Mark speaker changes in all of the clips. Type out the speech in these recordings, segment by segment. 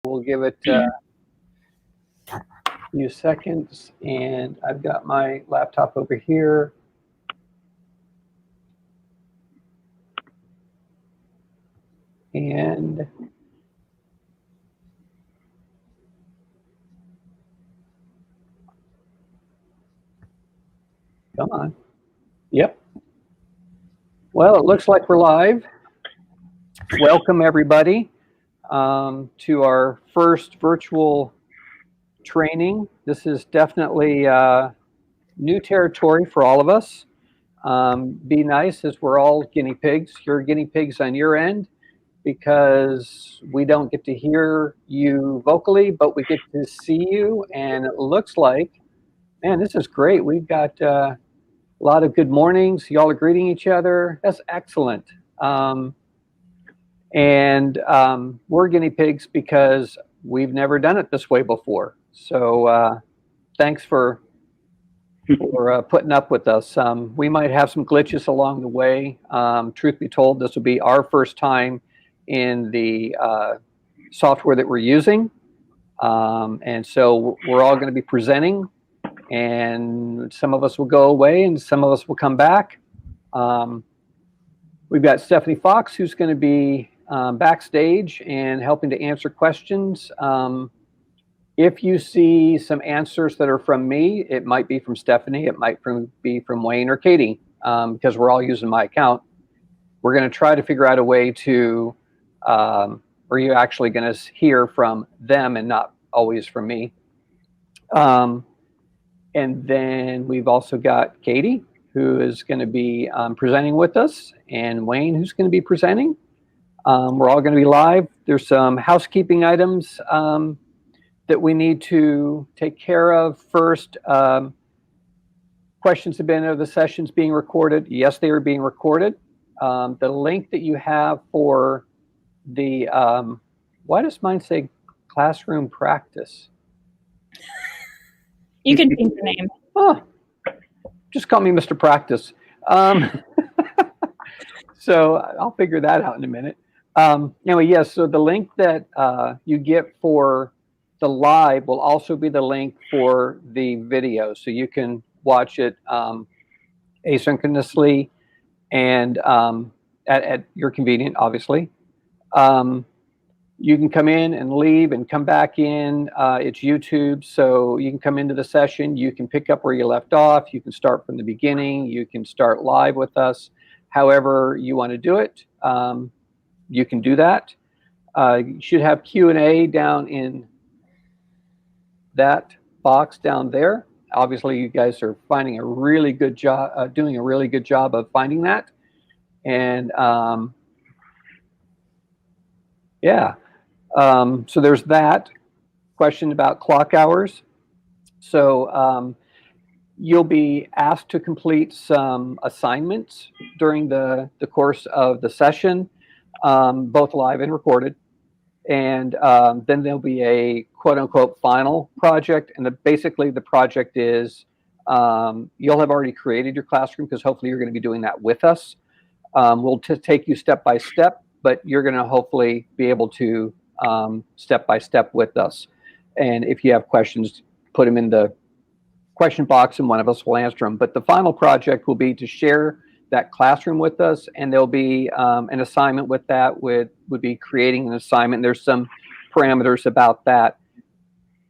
Speaker 1: We'll give it a few seconds, and I've got my laptop over here. And come on. Yep. Well, it looks like we're live. Welcome, everybody, to our first virtual training. This is definitely new territory for all of us. Be nice, as we're all guinea pigs. You're guinea pigs on your end because we don't get to hear you vocally, but we get to see you. And it looks like, man, this is great. We've got a lot of good mornings. Y'all are greeting each other. That's excellent. We're guinea pigs because we've never done it this way before. So thanks for putting up with us. We might have some glitches along the way. Truth be told, this will be our first time in the software that we're using. And so we're all going to be presenting, and some of us will go away and some of us will come back. We've got Stephanie Fox, who's going to be backstage and helping to answer questions. If you see some answers that are from me, it might be from Stephanie, it might be from Wayne or Katie, because we're all using my account. We're going to try to figure out a way to, where you're actually going to hear from them and not always from me. And then we've also got Katie, who is going to be presenting with us, and Wayne, who's going to be presenting. We're all going to be live. There's some housekeeping items that we need to take care of. First, questions have been, are the sessions being recorded? Yes, they are being recorded. The link that you have for the, why does mine say classroom practice?
Speaker 2: You can change the name.
Speaker 1: Oh, just call me Mr. Practice. So I'll figure that out in a minute. Anyway, yes, so the link that you get for the live will also be the link for the video. So you can watch it asynchronously and at your convenience, obviously. You can come in and leave and come back in. It's YouTube, so you can come into the session. You can pick up where you left off. You can start from the beginning. You can start live with us. However you want to do it, you can do that. You should have Q&A down in that box down there. Obviously, you guys are finding a really good job, doing a really good job of finding that. And yeah. So there's that question about clock hours. So you'll be asked to complete some assignments during the course of the session, both live and recorded. And then there'll be a quote unquote final project. And basically the project is you'll have already created your classroom, because hopefully you're going to be doing that with us. We'll take you step by step, but you're going to hopefully be able to step by step with us. And if you have questions, put them in the question box and one of us will answer them. But the final project will be to share that classroom with us, and there'll be an assignment with that, would be creating an assignment. There's some parameters about that.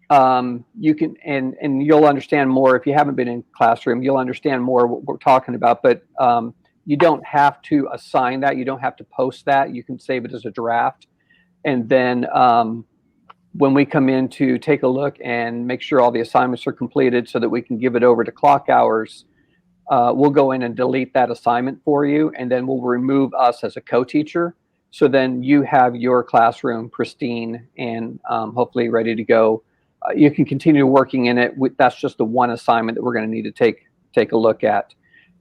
Speaker 1: You can, and you'll understand more if you haven't been in classroom, you'll understand more what we're talking about, but you don't have to assign that. You don't have to post that. You can save it as a draft. And then when we come in to take a look and make sure all the assignments are completed so that we can give it over to clock hours, we'll go in and delete that assignment for you. And then we'll remove us as a co-teacher. So then you have your classroom pristine and hopefully ready to go. You can continue working in it. That's just the one assignment that we're going to need to take a look at.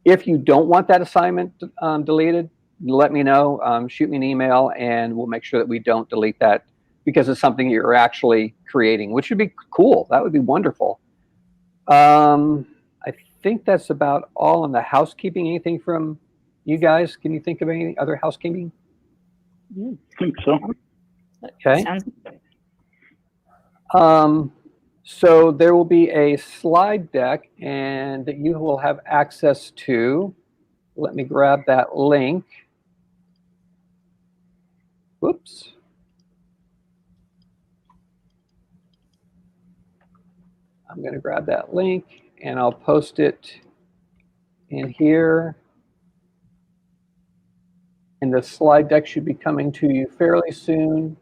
Speaker 1: If you don't want that assignment deleted, let me know, shoot me an email, and we'll make sure that we don't delete that, because it's something you're actually creating, which would be cool. That would be wonderful. I think that's about all on the housekeeping. Anything from you guys? Can you think of any other housekeeping?
Speaker 3: I think so.
Speaker 1: Okay. So there will be a slide deck and that you will have access to. Let me grab that link. Whoops. I'm going to grab that link and I'll post it in here. And the slide deck should be coming to you fairly soon.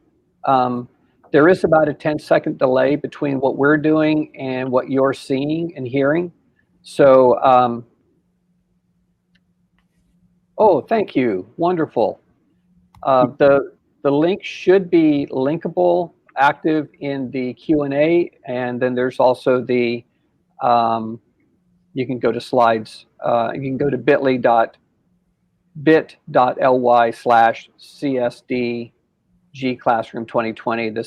Speaker 1: There is about a 10-second delay between what we're doing and what you're seeing and hearing. So, oh, thank you. Wonderful. The link should be linkable, active in the Q&A, and then there's also the, you can go to slides. You can go to bit.ly/CSDG Classroom 2020. The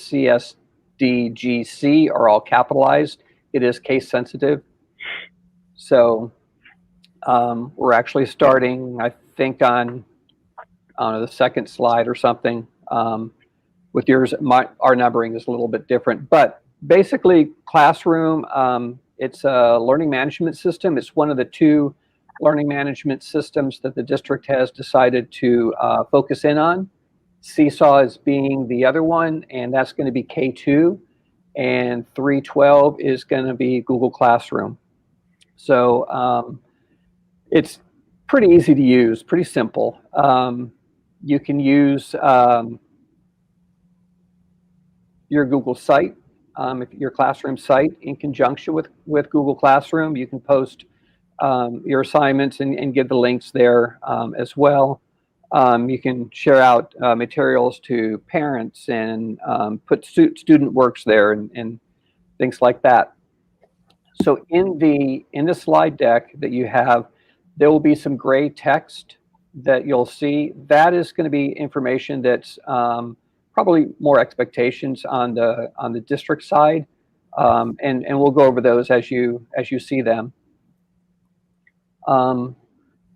Speaker 1: CSDGC are all capitalized. It is case sensitive. So we're actually starting, I think, on the second slide or something. With yours, our numbering is a little bit different. But basically, Classroom, it's a learning management system. It's one of the two learning management systems that the district has decided to focus in on. Seesaw is being the other one, and that's going to be K2. And 312 is going to be Google Classroom. So it's pretty easy to use, pretty simple. You can use your Google site, your Classroom site, in conjunction with Google Classroom. You can post your assignments and give the links there as well. You can share out materials to parents and put student works there and things like that. So in the slide deck that you have, there will be some gray text that you'll see. That is going to be information that's probably more expectations on the district side, and we'll go over those as you see them.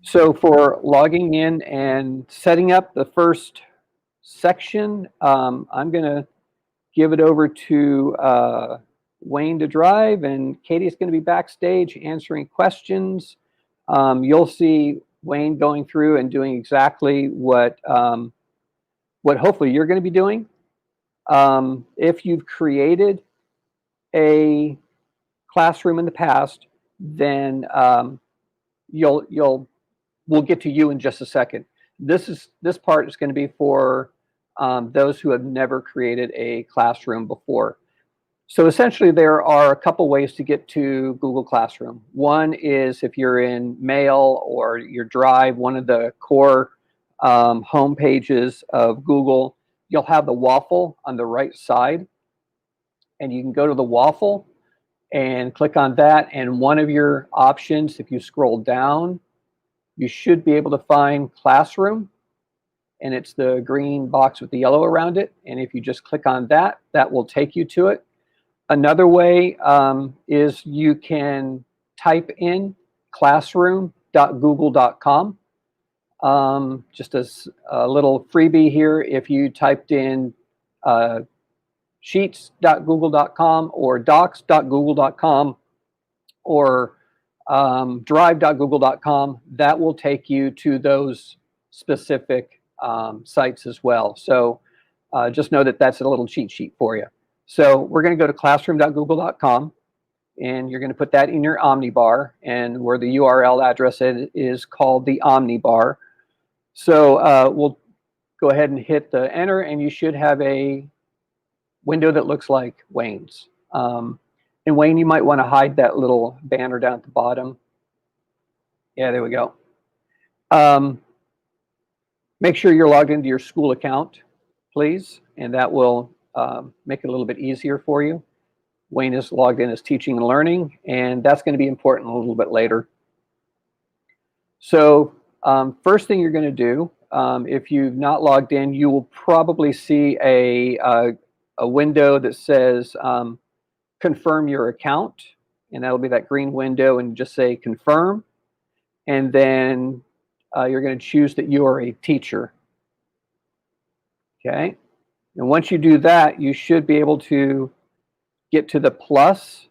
Speaker 1: So for logging in and setting up the first section, I'm going to give it over to Wayne to drive, and Katie's going to be backstage answering questions. You'll see Wayne going through and doing exactly what hopefully you're going to be doing. If you've created a classroom in the past, then we'll get to you in just a second. This part is going to be for those who have never created a classroom before. So essentially, there are a couple ways to get to Google Classroom. One is if you're in Mail or your Drive, one of the core home pages of Google, you'll have the waffle on the right side, and you can go to the waffle and click on that, and one of your options, if you scroll down, you should be able to find Classroom, and it's the green box with the yellow around it, and if you just click on that, that will take you to it. Another way is you can type in classroom.google.com. Just as a little freebie here, if you typed in sheets.google.com or docs.google.com or drive.google.com, that will take you to those specific sites as well. So just know that that's a little cheat sheet for you. So we're going to go to classroom.google.com, and you're going to put that in your Omnibar, and where the URL address is called the Omnibar. So we'll go ahead and hit the enter, and you should have a window that looks like Wayne's. And Wayne, you might want to hide that little banner down at the bottom. Yeah, there we go. Make sure you're logged into your school account, please, and that will make it a little bit easier for you. Wayne is logged in as teaching and learning, and that's going to be important a little bit later. So first thing you're going to do, if you've not logged in, you will probably see a window that says confirm your account, and that'll be that green window, and just say confirm, and then you're going to choose that you are a teacher. Okay, and once you do that, you should be able to get to the plus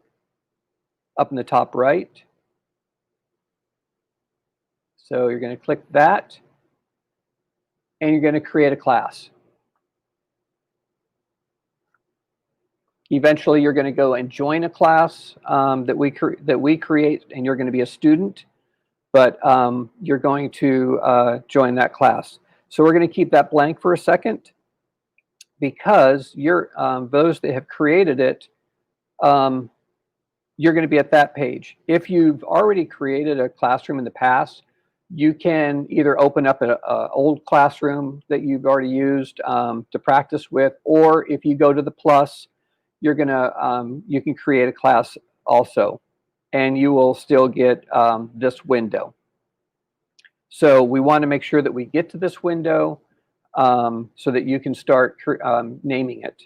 Speaker 1: up in the top right. So you're going to click that, and you're going to create a class. Eventually, you're going to go and join a class that we create, and you're going to be a student, but you're going to join that class. So we're going to keep that blank for a second, because you're those that have created it, you're going to be at that page. If you've already created a classroom in the past, you can either open up an old classroom that you've already used to practice with, or if you go to the plus, you're gonna you can create a class also, and you will still get this window. So we want to make sure that we get to this window so that you can start naming it.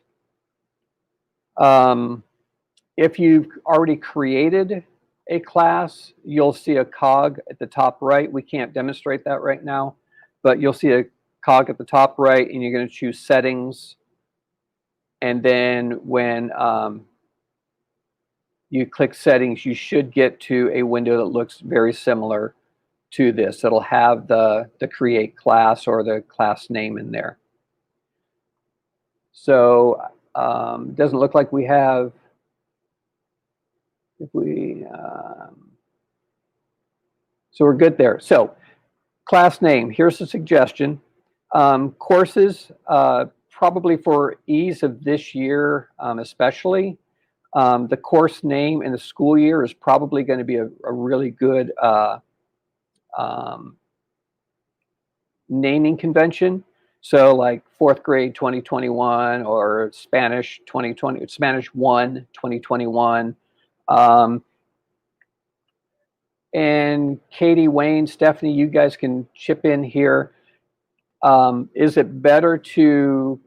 Speaker 1: If you've already created a class, you'll see a cog at the top right. We can't demonstrate that right now, but you'll see a cog at the top right, and you're going to choose settings. And then when you click settings, you should get to a window that looks very similar to this. It'll have the create class or the class name in there. So it doesn't look like we have, if we, so we're good there. So class name, here's a suggestion. Courses, probably for ease of this year especially, the course name in the school year is probably going to be a really good naming convention. So like 4th grade 2021 or Spanish 2020, Spanish 1 2021. And Katie, Wayne, Stephanie, you guys can chip in here. Is it better to,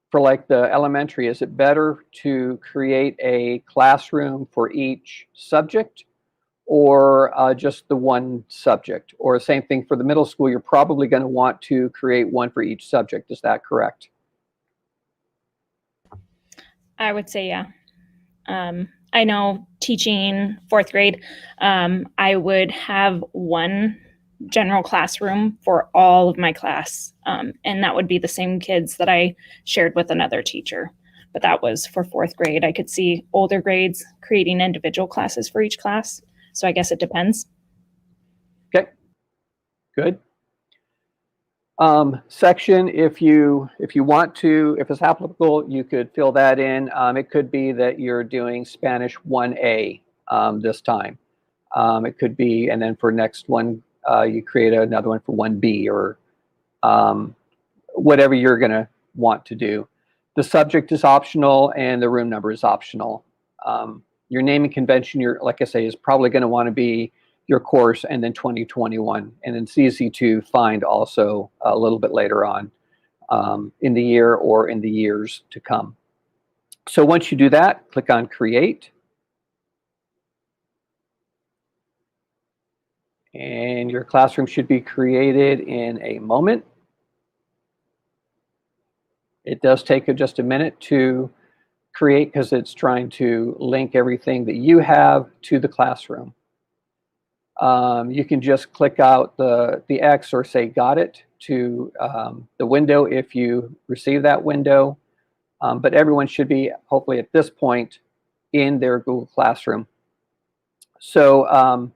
Speaker 1: for like the elementary, is it better to create a classroom for each subject, or just the one subject? Or the same thing for the middle school, you're probably going to want to create one for each subject. Is that correct?
Speaker 2: I would say, yeah. I know teaching 4th grade, I would have one general classroom for all of my class. And that would be the same kids that I shared with another teacher. But that was for 4th grade. I could see older grades creating individual classes for each class. So I guess it depends.
Speaker 1: Okay, good. Section, if you want to, if it's applicable, you could fill that in. It could be that you're doing Spanish 1A this time. It could be, and then for next one, you create another one for 1B, or whatever you're going to want to do. The subject is optional, and the room number is optional. Your naming convention, like I say, is probably going to want to be your course and then 2021, and it's easy to find also a little bit later on in the year or in the years to come. So once you do that, click on create, and your classroom should be created in a moment. It does take just a minute to create because it's trying to link everything that you have to the classroom. You can just click out the X or say got it to the window if you receive that window. But everyone should be, hopefully at this point, in their Google Classroom. So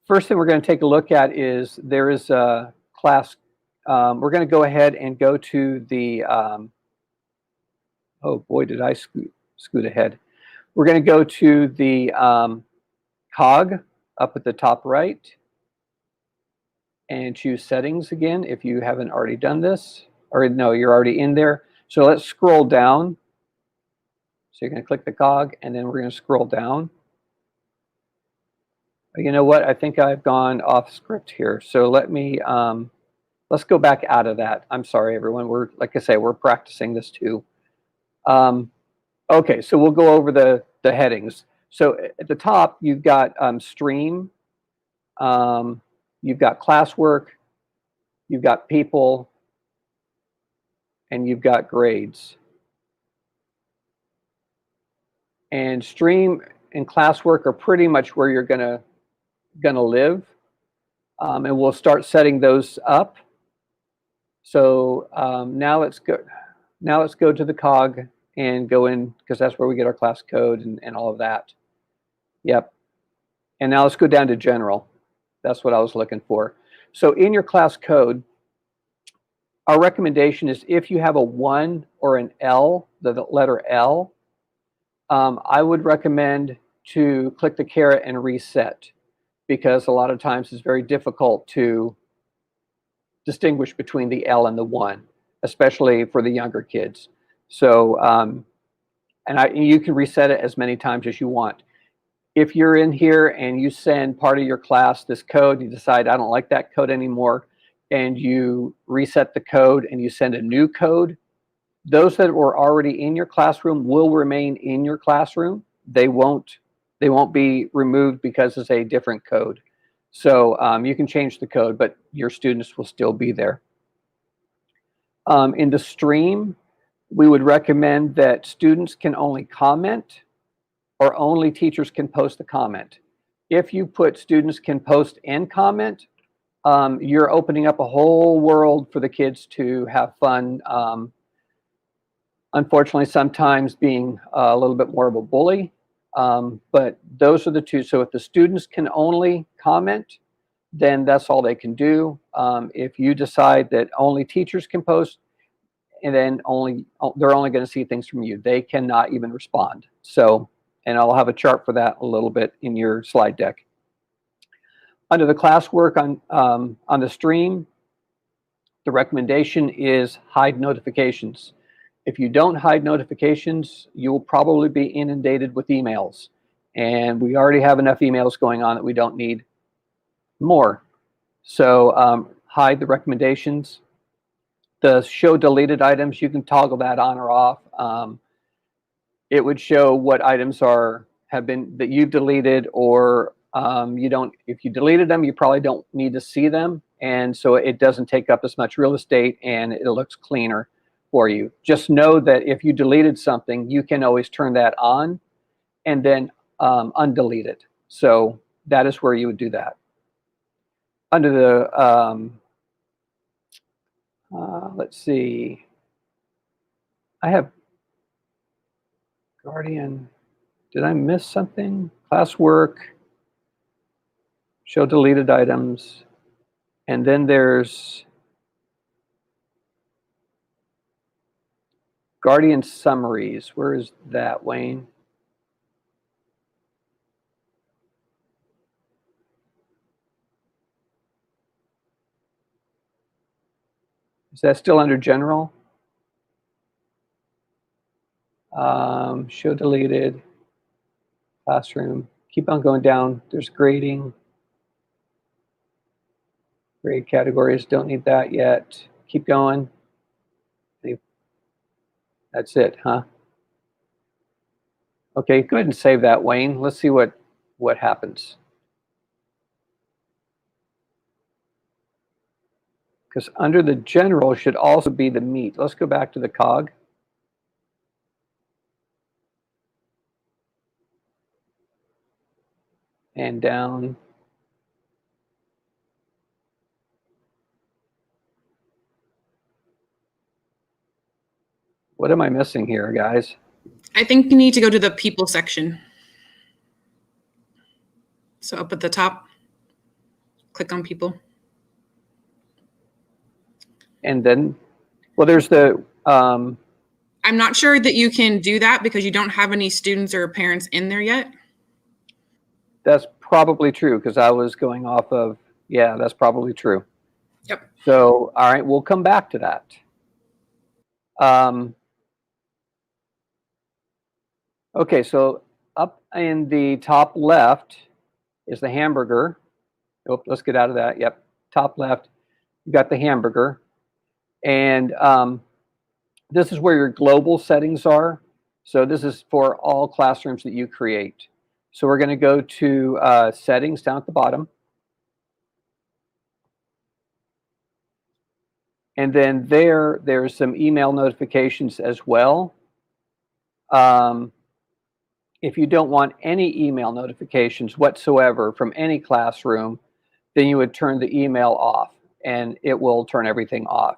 Speaker 1: first thing we're going to take a look at is there is a class. We're going to go ahead and go to the, oh boy, did I scoot ahead. We're going to go to the cog up at the top right and choose settings again if you haven't already done this, or no, you're already in there. So let's scroll down. So you're going to click the cog, and then we're going to scroll down. You know what? I think I've gone off script here. So let me, let's go back out of that. I'm sorry, everyone. We're, like I say, we're practicing this too. Okay, so we'll go over the headings. So at the top, you've got stream, you've got classwork, you've got people, and you've got grades. And stream and classwork are pretty much where you're gonna live. And we'll start setting those up. So now let's go. Now let's go to the cog and go in, because that's where we get our class code and all of that. Yep. And now let's go down to general. That's what I was looking for. So in your class code, our recommendation is if you have a 1 or an L, the letter L, I would recommend to click the caret and reset, because a lot of times it's very difficult to distinguish between the L and the 1, especially for the younger kids. So, you can reset it as many times as you want. If you're in here and you send part of your class this code, you decide I don't like that code anymore, and you reset the code and you send a new code, those that were already in your classroom will remain in your classroom. They won't be removed because it's a different code. So you can change the code, but your students will still be there. In the stream, we would recommend that students can only comment, or only teachers can post a comment. If you put students can post and comment, you're opening up a whole world for the kids to have fun. Unfortunately, sometimes being a little bit more of a bully, but those are the two. So if the students can only comment, then that's all they can do. If you decide that only teachers can post, and then they're only going to see things from you, they cannot even respond. So, and I'll have a chart for that a little bit in your slide deck. Under the classwork on the stream, the recommendation is hide notifications. If you don't hide notifications, you'll probably be inundated with emails. And we already have enough emails going on that we don't need more. So hide the recommendations. The show deleted items, you can toggle that on or off. It would show what items have been that you've deleted, or you don't. If you deleted them, you probably don't need to see them, and so it doesn't take up as much real estate and it looks cleaner for you. Just know that if you deleted something, you can always turn that on and then undelete it. So that is where you would do that. Under the let's see, I have Guardian. Did I miss something? Classwork, show deleted items, and then there's Guardian summaries. Where is that, Wayne? Is that still under general? Show deleted, classroom. Keep on going down. There's grading. Grade categories, don't need that yet. Keep going. That's it, huh? Okay, go ahead and save that, Wayne. Let's see what happens. Because under the general should also be the meat. Let's go back to the cog. And down. What am I missing here, guys?
Speaker 3: I think you need to go to the people section. So up at the top, click on people.
Speaker 1: And then, well, there's the...
Speaker 3: I'm not sure that you can do that because you don't have any students or parents in there yet.
Speaker 1: That's probably true, because I was going off of, yeah, that's probably true.
Speaker 3: Yep.
Speaker 1: So, all right, we'll come back to that. Okay, so up in the top left is the hamburger. Oh, let's get out of that. Yep, top left, you got the hamburger. And this is where your global settings are. So this is for all classrooms that you create. So we're going to go to settings down at the bottom. And then there's some email notifications as well. If you don't want any email notifications whatsoever from any classroom, then you would turn the email off and it will turn everything off.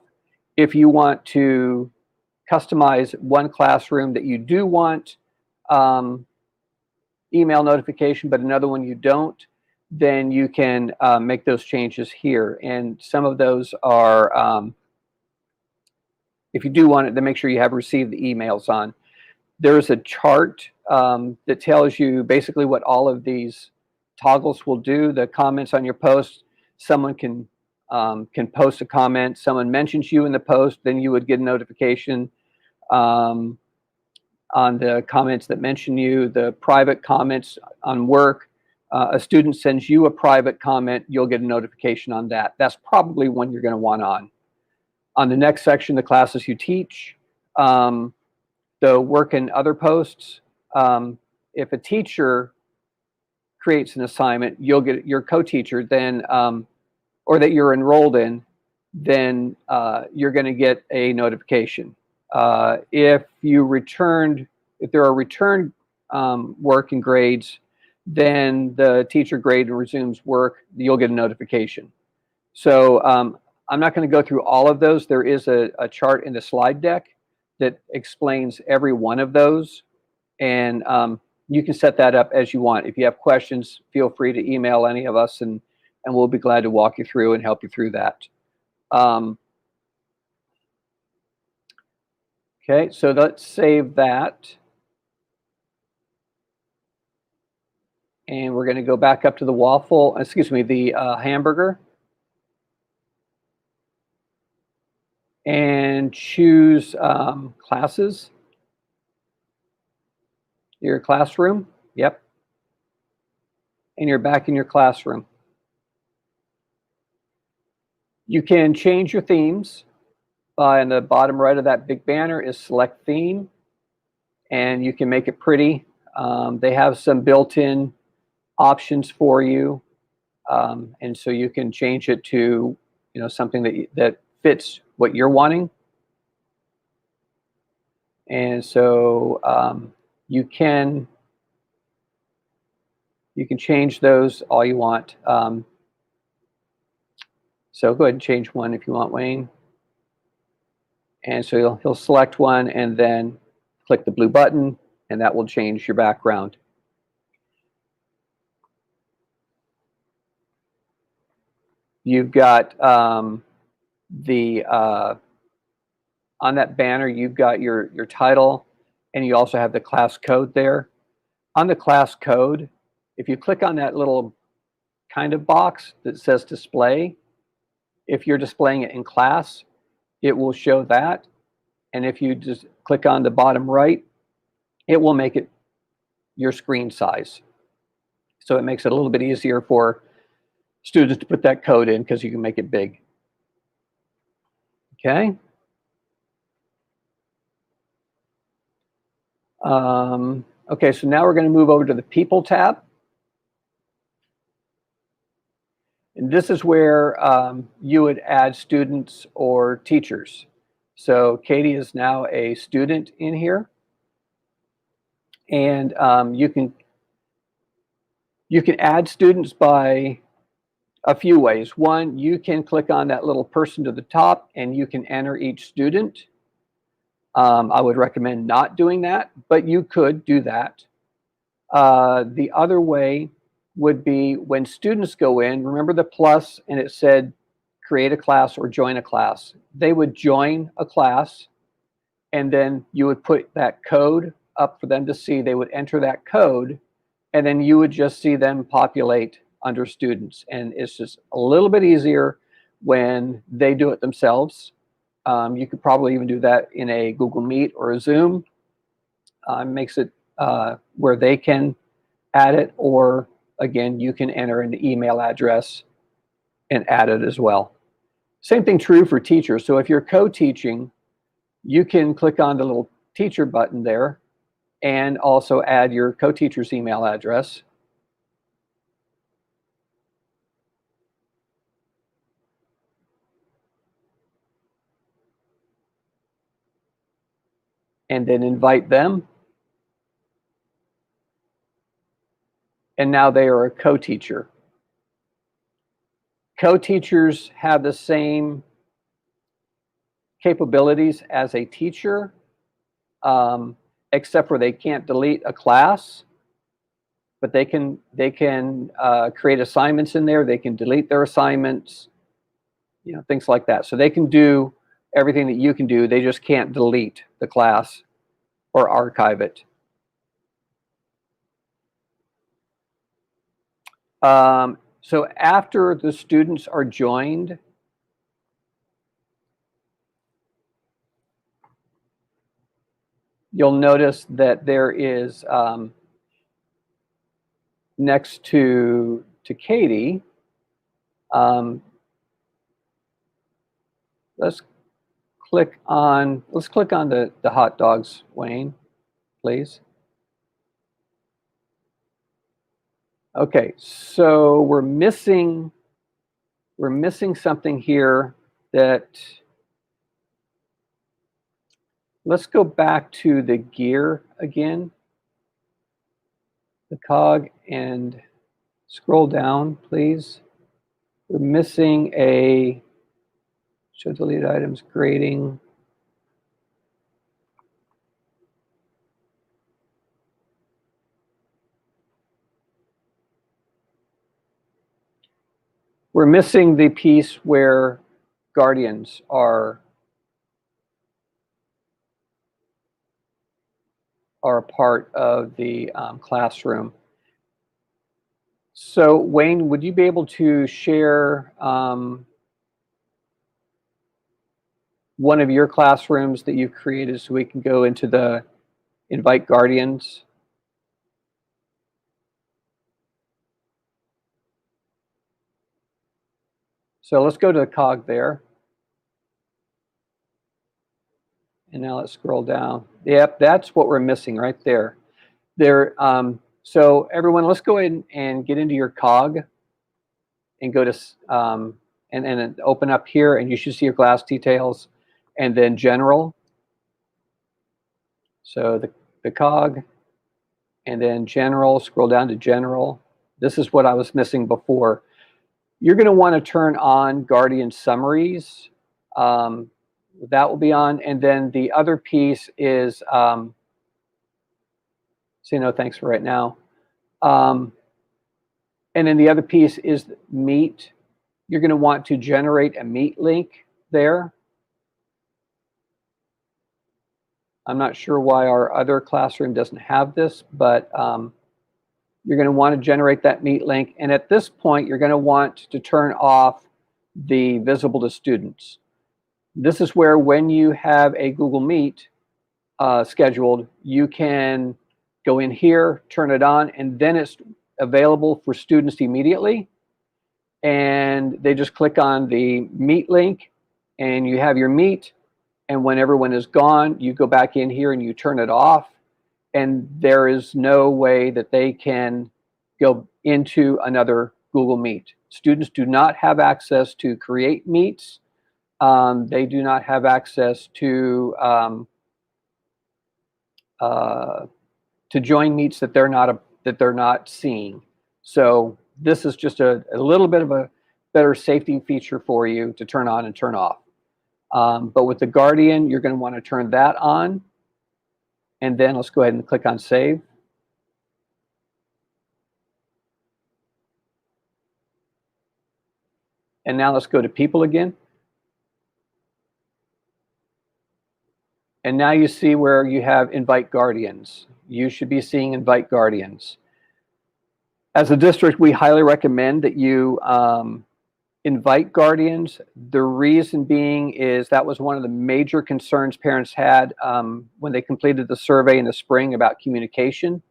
Speaker 1: If you want to customize one classroom that you do want email notification, but another one you don't, then you can make those changes here. And some of those are, if you do want it, then make sure you have received the emails on. There's a chart that tells you basically what all of these toggles will do. The comments on your post, someone can post a comment. Someone mentions you in the post, then you would get a notification on the comments that mention you. The private comments on work, a student sends you a private comment, you'll get a notification on that. That's probably one you're going to want on. On the next section, the classes you teach, the work and other posts. If a teacher creates an assignment, you'll get your co-teacher then, or that you're enrolled in, then you're going to get a notification. If there are returned work and grades, then the teacher grade and resumes work, you'll get a notification. So I'm not going to go through all of those. There is a chart in the slide deck that explains every one of those. And you can set that up as you want. If you have questions, feel free to email any of us and we'll be glad to walk you through and help you through that. Okay, so let's save that. And we're going to go back up to the hamburger. And choose classes. Your classroom, yep. And you're back in your classroom. You can change your themes. In the bottom right of that big banner is select theme. And you can make it pretty. They have some built-in options for you. And so you can change it to something that fits what you're wanting. And so you can change those all you want. So go ahead and change one if you want, Wayne. And so he'll select one and then click the blue button, and that will change your background. You've got on that banner, you've got your title, and you also have the class code there. On the class code, if you click on that little kind of box that says display, if you're displaying it in class, it will show that. And if you just click on the bottom right, it will make it your screen size. So it makes it a little bit easier for students to put that code in because you can make it big. Okay. Okay, so now we're going to move over to the People tab. And this is where you would add students or teachers. So Katie is now a student in here. And you can add students by a few ways. One, you can click on that little person to the top and you can enter each student. I would recommend not doing that, but you could do that. The other way would be when students go in, remember the plus and it said create a class or join a class. They would join a class and then you would put that code up for them to see. They would enter that code and then you would just see them populate under students. And it's just a little bit easier when they do it themselves. You could probably even do that in a Google Meet or a Zoom. Makes it where they can add it, or again, you can enter an email address and add it as well. Same thing true for teachers. So if you're co-teaching, you can click on the little teacher button there and also add your co-teacher's email address. And then invite them. and now they are a co-teacher. Co-teachers have the same capabilities as a teacher, except for they can't delete a class, but they can create assignments in there. They can delete their assignments, things like that. So they can do everything that you can do. They just can't delete the class or archive it. So after the students are joined, you'll notice that there is next to Katie, let's click on the hot dogs, Wayne, please. Okay, so we're missing something here that, let's go back to the gear again, the cog, and scroll down, please. We're missing a show deleted items grading. We're missing the piece where guardians are a part of the classroom. So Wayne, would you be able to share one of your classrooms that you've created so we can go into the invite guardians? So let's go to the cog there. And now let's scroll down. Yep, that's what we're missing right there. So everyone, let's go ahead and get into your cog and go to and open up here, and you should see your class details, and then general. So the cog, and then general, scroll down to general. This is what I was missing before. You're going to want to turn on guardian summaries. That will be on. And then the other piece is, say no thanks for right now. And then the other piece is Meet. You're going to want to generate a Meet link there. I'm not sure why our other classroom doesn't have this, but you're going to want to generate that Meet link. And at this point, you're going to want to turn off the visible to students. This is where when you have a Google Meet scheduled, you can go in here, turn it on, and then it's available for students immediately. And they just click on the Meet link, and you have your Meet. And when everyone is gone, you go back in here and you turn it off. And there is no way that they can go into another Google Meet. Students do not have access to create meets. They do not have access to join meets that they're not seeing. So this is just a little bit of a better safety feature for you to turn on and turn off. But with the Guardian, you're going to want to turn that on. And then let's go ahead and click on Save. And now let's go to People again. And now you see where you have Invite Guardians. You should be seeing Invite Guardians. As a district, we highly recommend that you invite guardians. The reason being is that was one of the major concerns parents had when they completed the survey in the spring about communication.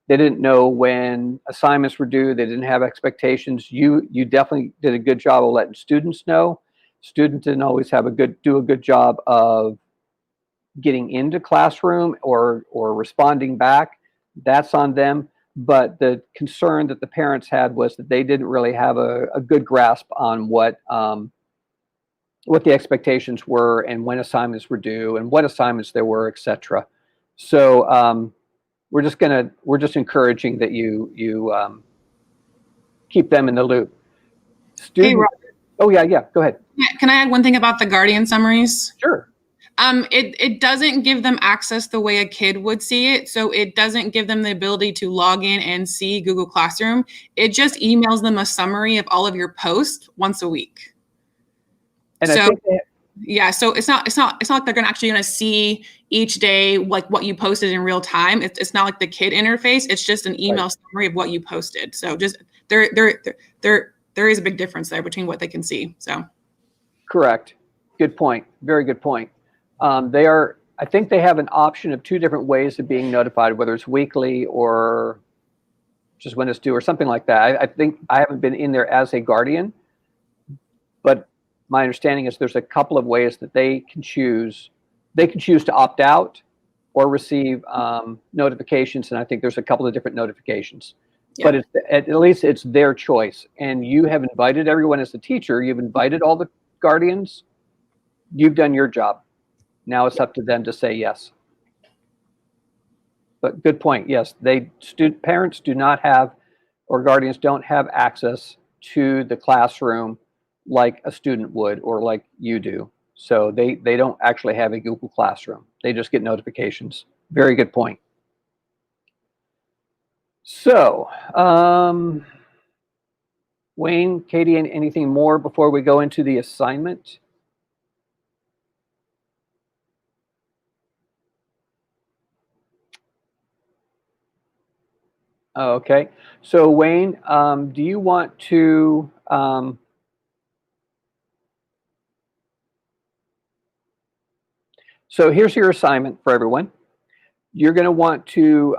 Speaker 1: They didn't know when assignments were due. They didn't have expectations. You definitely did a good job of letting students know. Students didn't always do a good job of getting into classroom or responding back. That's on them. But the concern that the parents had was that they didn't really have a good grasp on what the expectations were and when assignments were due and what assignments there were, etc. So we're just encouraging that you keep them in the loop.
Speaker 3: Hey,
Speaker 1: Student.
Speaker 3: Robert,
Speaker 1: Oh yeah, go ahead.
Speaker 3: can I add one thing about the guardian summaries?
Speaker 1: Sure.
Speaker 3: It doesn't give them access the way a kid would see it. So it doesn't give them the ability to log in and see Google Classroom. It just emails them a summary of all of your posts once a week.
Speaker 1: And
Speaker 3: So
Speaker 1: I think
Speaker 3: yeah, so it's not like they're actually gonna see each day like what you posted in real time. It's not like the kid interface. It's just an email summary of what you posted. So just there is a big difference there between what they can see. So
Speaker 1: correct. Good point. Very good point. I think they have an option of 2 different ways of being notified, whether it's weekly or just when it's due or something like that. I think I haven't been in there as a guardian, but my understanding is there's a couple of ways that they can choose. They can choose to opt out or receive notifications, and I think there's a couple of different notifications. Yeah. But at least it's their choice, and you have invited everyone as a teacher. You've invited all the guardians. You've done your job. Now it's up to them to say yes. But good point. Yes, parents do not have, or guardians don't have access to the classroom like a student would or like you do. So they don't actually have a Google Classroom. They just get notifications. Very good point. So, Wayne, Katie, anything more before we go into the assignment? Okay. So, Wayne, do you want to so here's your assignment for everyone. You're going to want to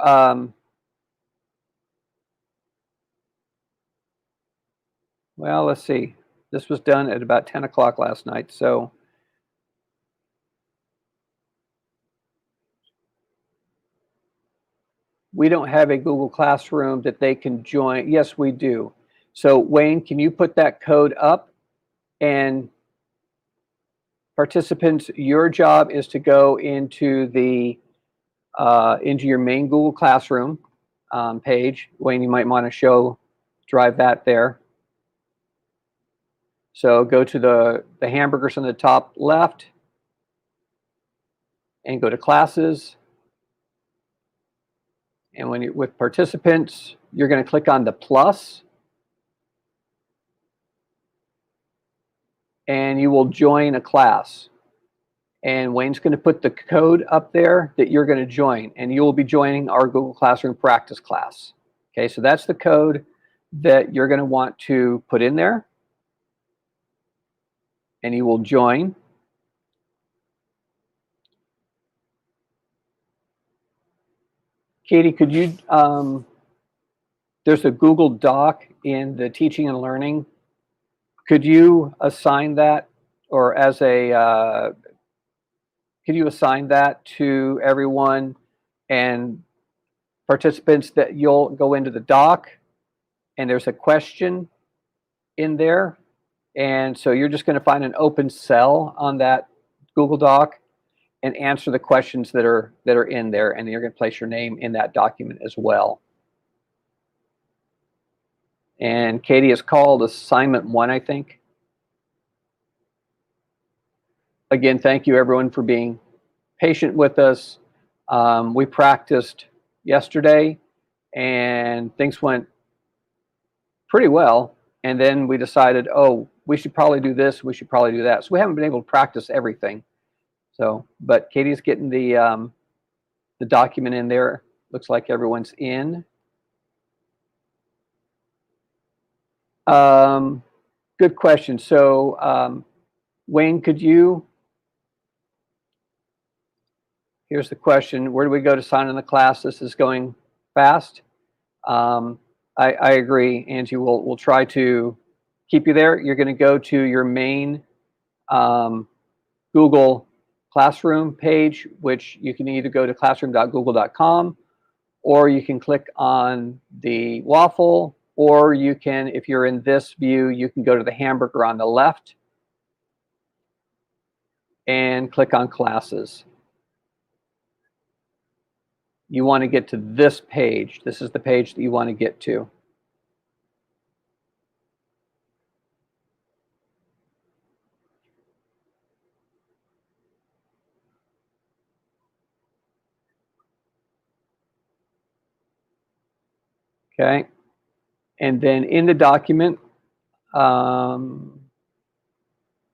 Speaker 1: well, let's see. This was done at about 10 o'clock last night. So we don't have a Google Classroom that they can join. Yes, we do. So Wayne, can you put that code up? And participants, your job is to go into your main Google Classroom page. Wayne, you might want to drive that there. So go to the hamburgers on the top left and go to classes. And when you're with participants, you're going to click on the plus. And you will join a class. And Wayne's going to put the code up there that you're going to join. And you will be joining our Google Classroom practice class. Okay, so that's the code that you're going to want to put in there. And you will join. Katie, could you, there's a Google Doc in the teaching and learning. Could you assign that, or as a, could you assign that to everyone and participants that you'll go into the doc and there's a question in there. And so you're just going to find an open cell on that Google Doc and answer the questions that are in there, and you're going to place your name in that document as well. And Katie is called assignment 1, I think. Again, thank you everyone for being patient with us. We practiced yesterday and things went pretty well. And then we decided, oh, we should probably do this, we should probably do that. So we haven't been able to practice everything. So, but Katie's getting the document in there. Looks like everyone's in. Good question. So, Wayne, could you, here's the question. Where do we go to sign in the class? This is going fast. I agree, Angie. We'll try to keep you there. You're going to go to your main Google Classroom page, which you can either go to classroom.google.com, or you can click on the waffle, or you can, if you're in this view, you can go to the hamburger on the left and click on classes. You want to get to this page. This is the page that you want to get to. Okay. And then in the document, we're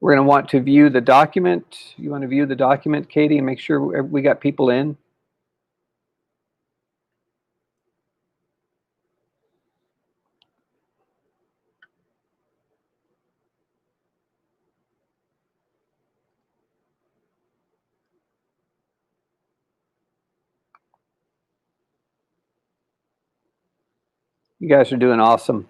Speaker 1: going to want to view the document. You want to view the document, Katie, and make sure we got people in. You guys are doing awesome.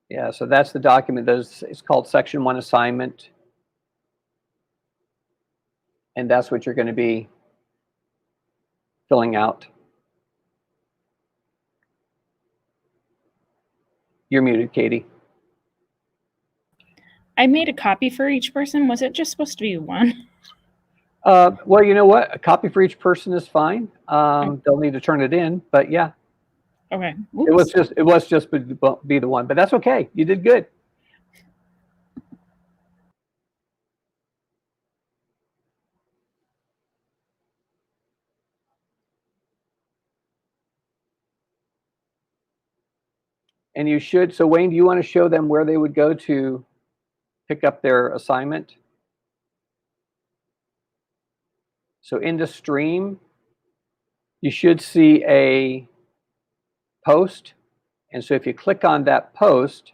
Speaker 1: Yeah, so that's the document. It's called Section 1 Assignment. And that's what you're going to be filling out. You're muted, Katie.
Speaker 2: I made a copy for each person. Was it just supposed to be one?
Speaker 1: Well, you know what? A copy for each person is fine. They'll need to turn it in, but yeah.
Speaker 2: Okay.
Speaker 1: It was just be the one, but that's okay. You did good. And you should. So Wayne, do you want to show them where they would go to pick up their assignment? So in the stream, you should see a post. And so if you click on that post,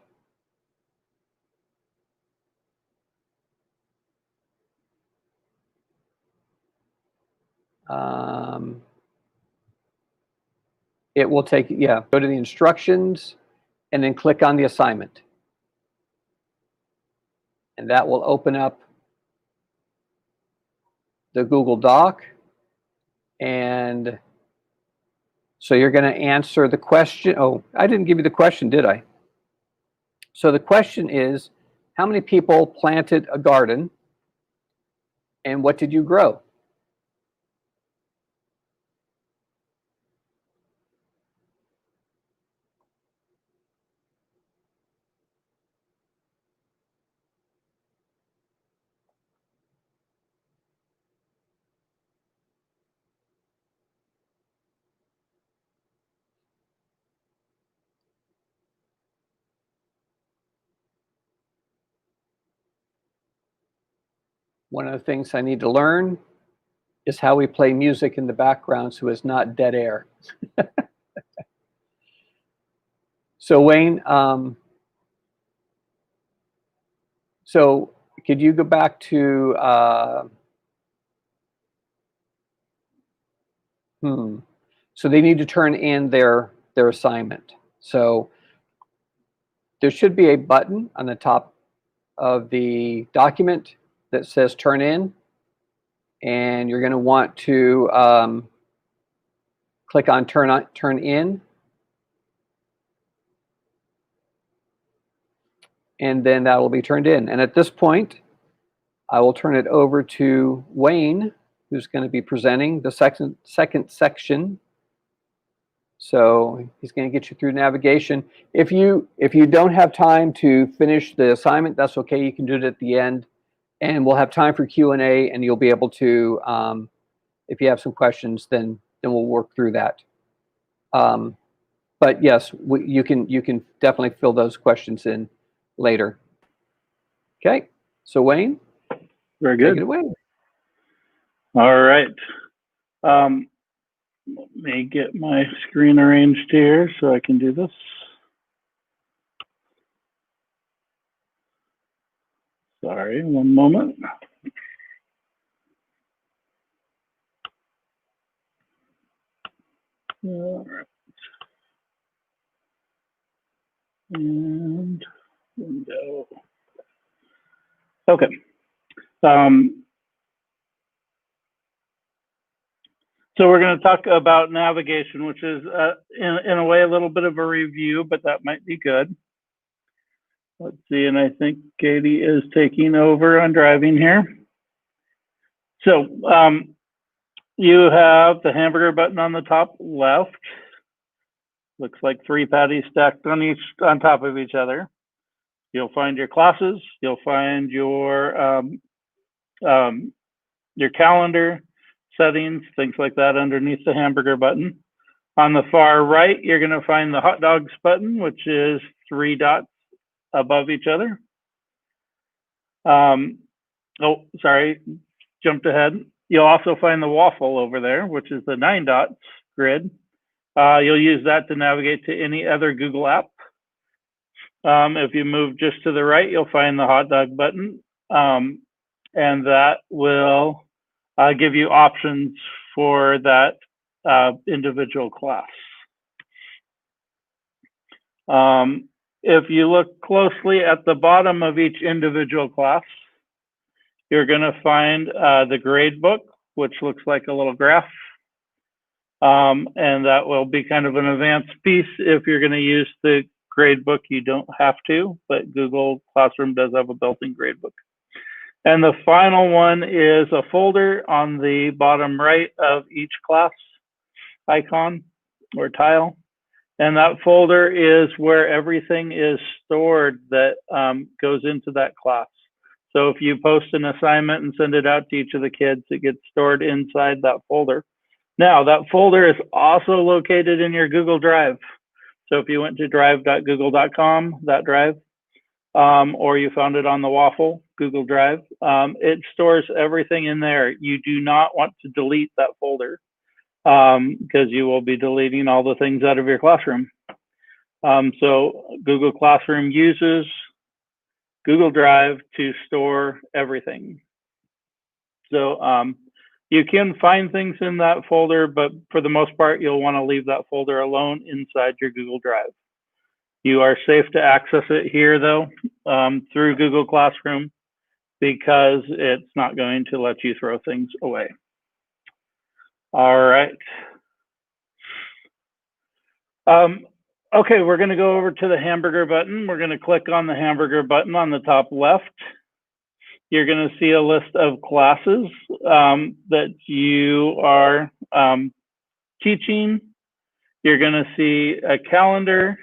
Speaker 1: it will take, yeah, go to the instructions and then click on the assignment. And that will open up the Google Doc. And so you're going to answer the question. Oh, I didn't give you the question, did I? So the question is, how many people planted a garden and what did you grow? One of the things I need to learn is how we play music in the background so it's not dead air. So Wayne, so could you go back to, so they need to turn in their assignment. So there should be a button on the top of the document that says turn in. And you're going to want to click on turn in. And then that will be turned in. And at this point, I will turn it over to Wayne, who's going to be presenting the second section. So he's going to get you through navigation. If you don't have time to finish the assignment, that's okay. You can do it at the end. And we'll have time for Q&A, and you'll be able to, if you have some questions, then we'll work through that. But yes, you can definitely fill those questions in later. Okay, so Wayne,
Speaker 4: very good.
Speaker 1: Take it away.
Speaker 4: All right. Let me get my screen arranged here so I can do this. Sorry, one moment. All right. And window. Okay. So we're going to talk about navigation, which is in a way a little bit of a review, but that might be good. Let's see, and I think Katie is taking over on driving here. So you have the hamburger button on the top left. Looks like 3 patties stacked on top of each other. You'll find your classes. You'll find your calendar settings, things like that underneath the hamburger button. On the far right, you're going to find the hot dogs button, which is 3 dots above each other. Oh, sorry, jumped ahead. You'll also find the waffle over there, which is the 9 dots grid. You'll use that to navigate to any other Google app. If you move just to the right, you'll find the hot dog button, and that will give you options for that individual class. If you look closely at the bottom of each individual class, you're going to find the grade book, which looks like a little graph. And that will be kind of an advanced piece. If you're going to use the grade book, you don't have to, but Google Classroom does have a built-in grade book. And the final one is a folder on the bottom right of each class icon or tile. And that folder is where everything is stored that goes into that class. So if you post an assignment and send it out to each of the kids, it gets stored inside that folder. Now, that folder is also located in your Google Drive. So if you went to drive.google.com, that drive, or you found it on the waffle, Google Drive, it stores everything in there. You do not want to delete that folder because you will be deleting all the things out of your classroom. So Google Classroom uses Google Drive to store everything. So you can find things in that folder, but for the most part, you'll want to leave that folder alone inside your Google Drive. You are safe to access it here, though, through Google Classroom, because it's not going to let you throw things away. All right. Okay, we're going to go over to the hamburger button. We're going to click on the hamburger button on the top left. You're going to see a list of classes that you are teaching. You're going to see a calendar,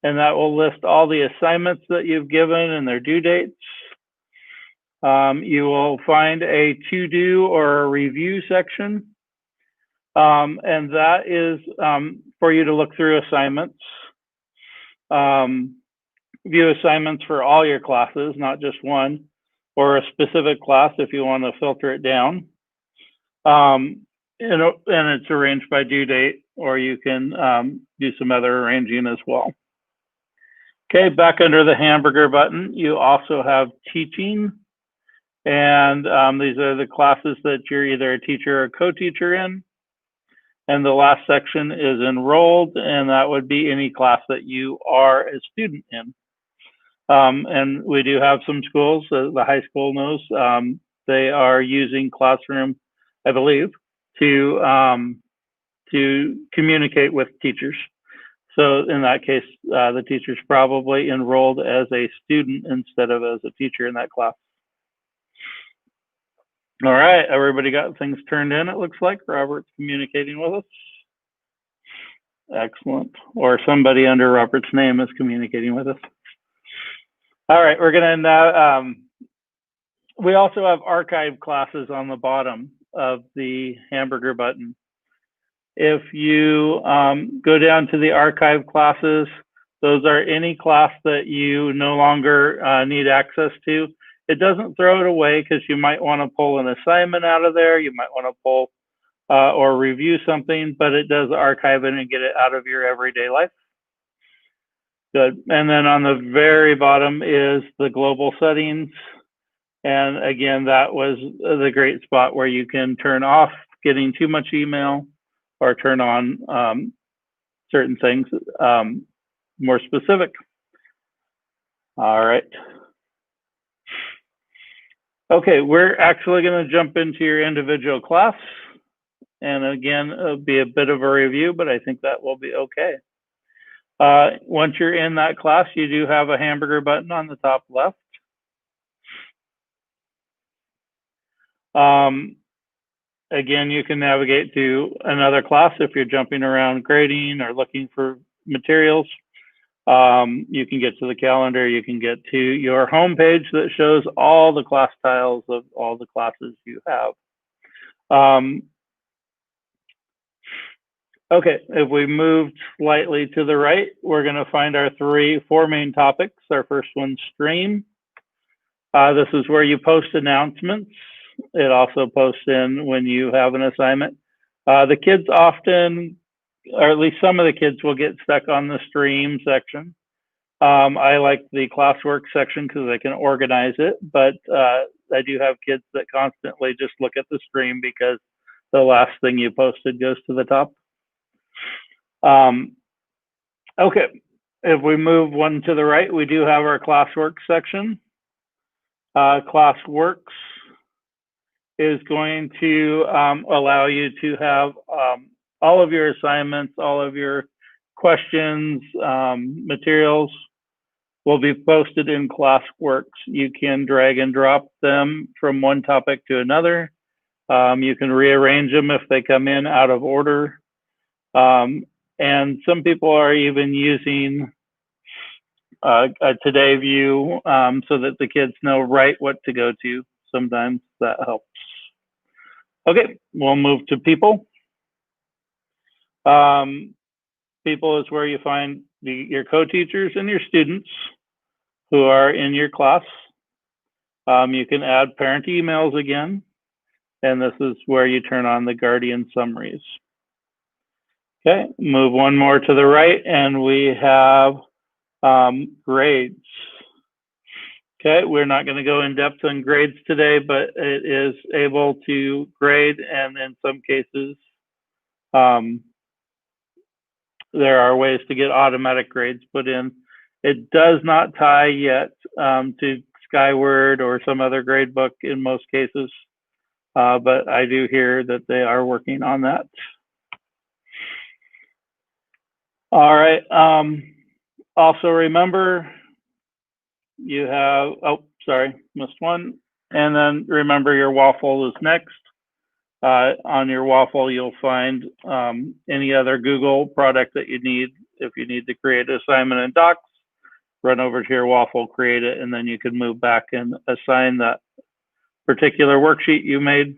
Speaker 4: and that will list all the assignments that you've given and their due dates. You will find a to-do or a review section, and that is for you to look through assignments. View assignments for all your classes, not just one, or a specific class if you want to filter it down. And it's arranged by due date, or you can do some other arranging as well. Okay, back under the hamburger button, you also have teaching. And these are the classes that you're either a teacher or co-teacher in. And the last section is enrolled, and that would be any class that you are a student in. And we do have some schools, the high school knows, they are using Classroom, I believe, to communicate with teachers. So in that case, the teacher's probably enrolled as a student instead of as a teacher in that class. All right, everybody got things turned in, it looks like. Robert's communicating with us. Excellent. Or somebody under Robert's name is communicating with us. All right, we're gonna now, we also have archive classes on the bottom of the hamburger button. If you go down to the archive classes, those are any class that you no longer need access to. It doesn't throw it away because you might want to pull an assignment out of there. You might want to pull or review something, but it does archive it and get it out of your everyday life. Good. And then on the very bottom is the global settings. And again, that was the great spot where you can turn off getting too much email or turn on certain things more specific. All right. Okay, we're actually going to jump into your individual class. And again, it'll be a bit of a review, but I think that will be okay. Once you're in that class, you do have a hamburger button on the top left. Again, you can navigate to another class if you're jumping around grading or looking for materials. You can get to the calendar, you can get to your home page that shows all the class tiles of all the classes you have. Okay, if we moved slightly to the right, we're going to find our four main topics. Our first one's stream. This is where you post announcements. It also posts in when you have an assignment. The kids often, or at least some of the kids, will get stuck on the stream section. I like the classwork section because I can organize it, but I do have kids that constantly just look at the stream because the last thing you posted goes to the top. Okay, if we move one to the right, we do have our classwork section. Classworks is going to allow you to have all of your assignments, all of your questions, materials will be posted in Classworks. You can drag and drop them from one topic to another. You can rearrange them if they come in out of order. And some people are even using a Today view so that the kids know right what to go to. Sometimes that helps. Okay, we'll move to people. People is where you find your co-teachers and your students who are in your class. You can add parent emails again, and this is where you turn on the guardian summaries. Okay, move one more to the right, and we have grades. Okay, we're not going to go in depth on grades today, but it is able to grade, and in some cases, there are ways to get automatic grades put in. It does not tie yet to Skyward or some other grade book in most cases, but I do hear that they are working on that. All right. Also remember, you have, oh, sorry, missed one. And then remember your waffle is next. On your waffle, you'll find any other Google product that you need. If you need to create an assignment in Docs, run over to your waffle, create it, and then you can move back and assign that particular worksheet you made.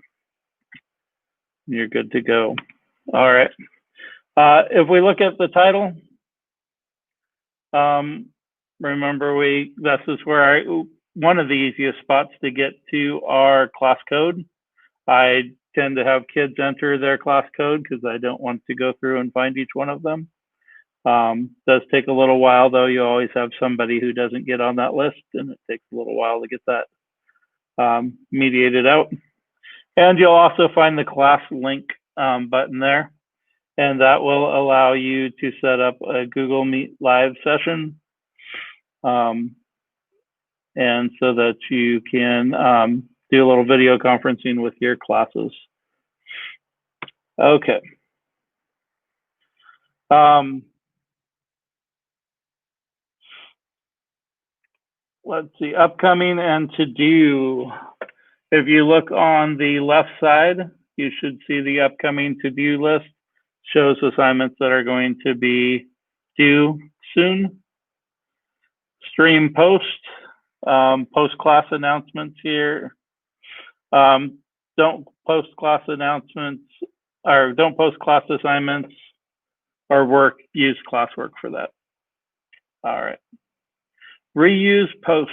Speaker 4: You're good to go. All right. If we look at the title, remember this is where one of the easiest spots to get to our class code. I tend to have kids enter their class code because I don't want to go through and find each one of them. Does take a little while though. You always have somebody who doesn't get on that list, and it takes a little while to get that mediated out. And you'll also find the class link button there, and that will allow you to set up a Google Meet live session, and so that you can do a little video conferencing with your classes. Okay. Let's see, upcoming and to do. If you look on the left side, you should see the upcoming to-do list. Shows assignments that are going to be due soon. Stream post, post class announcements here. Don't post class announcements, or don't post class assignments or work, use classwork for that. All right. Reuse post.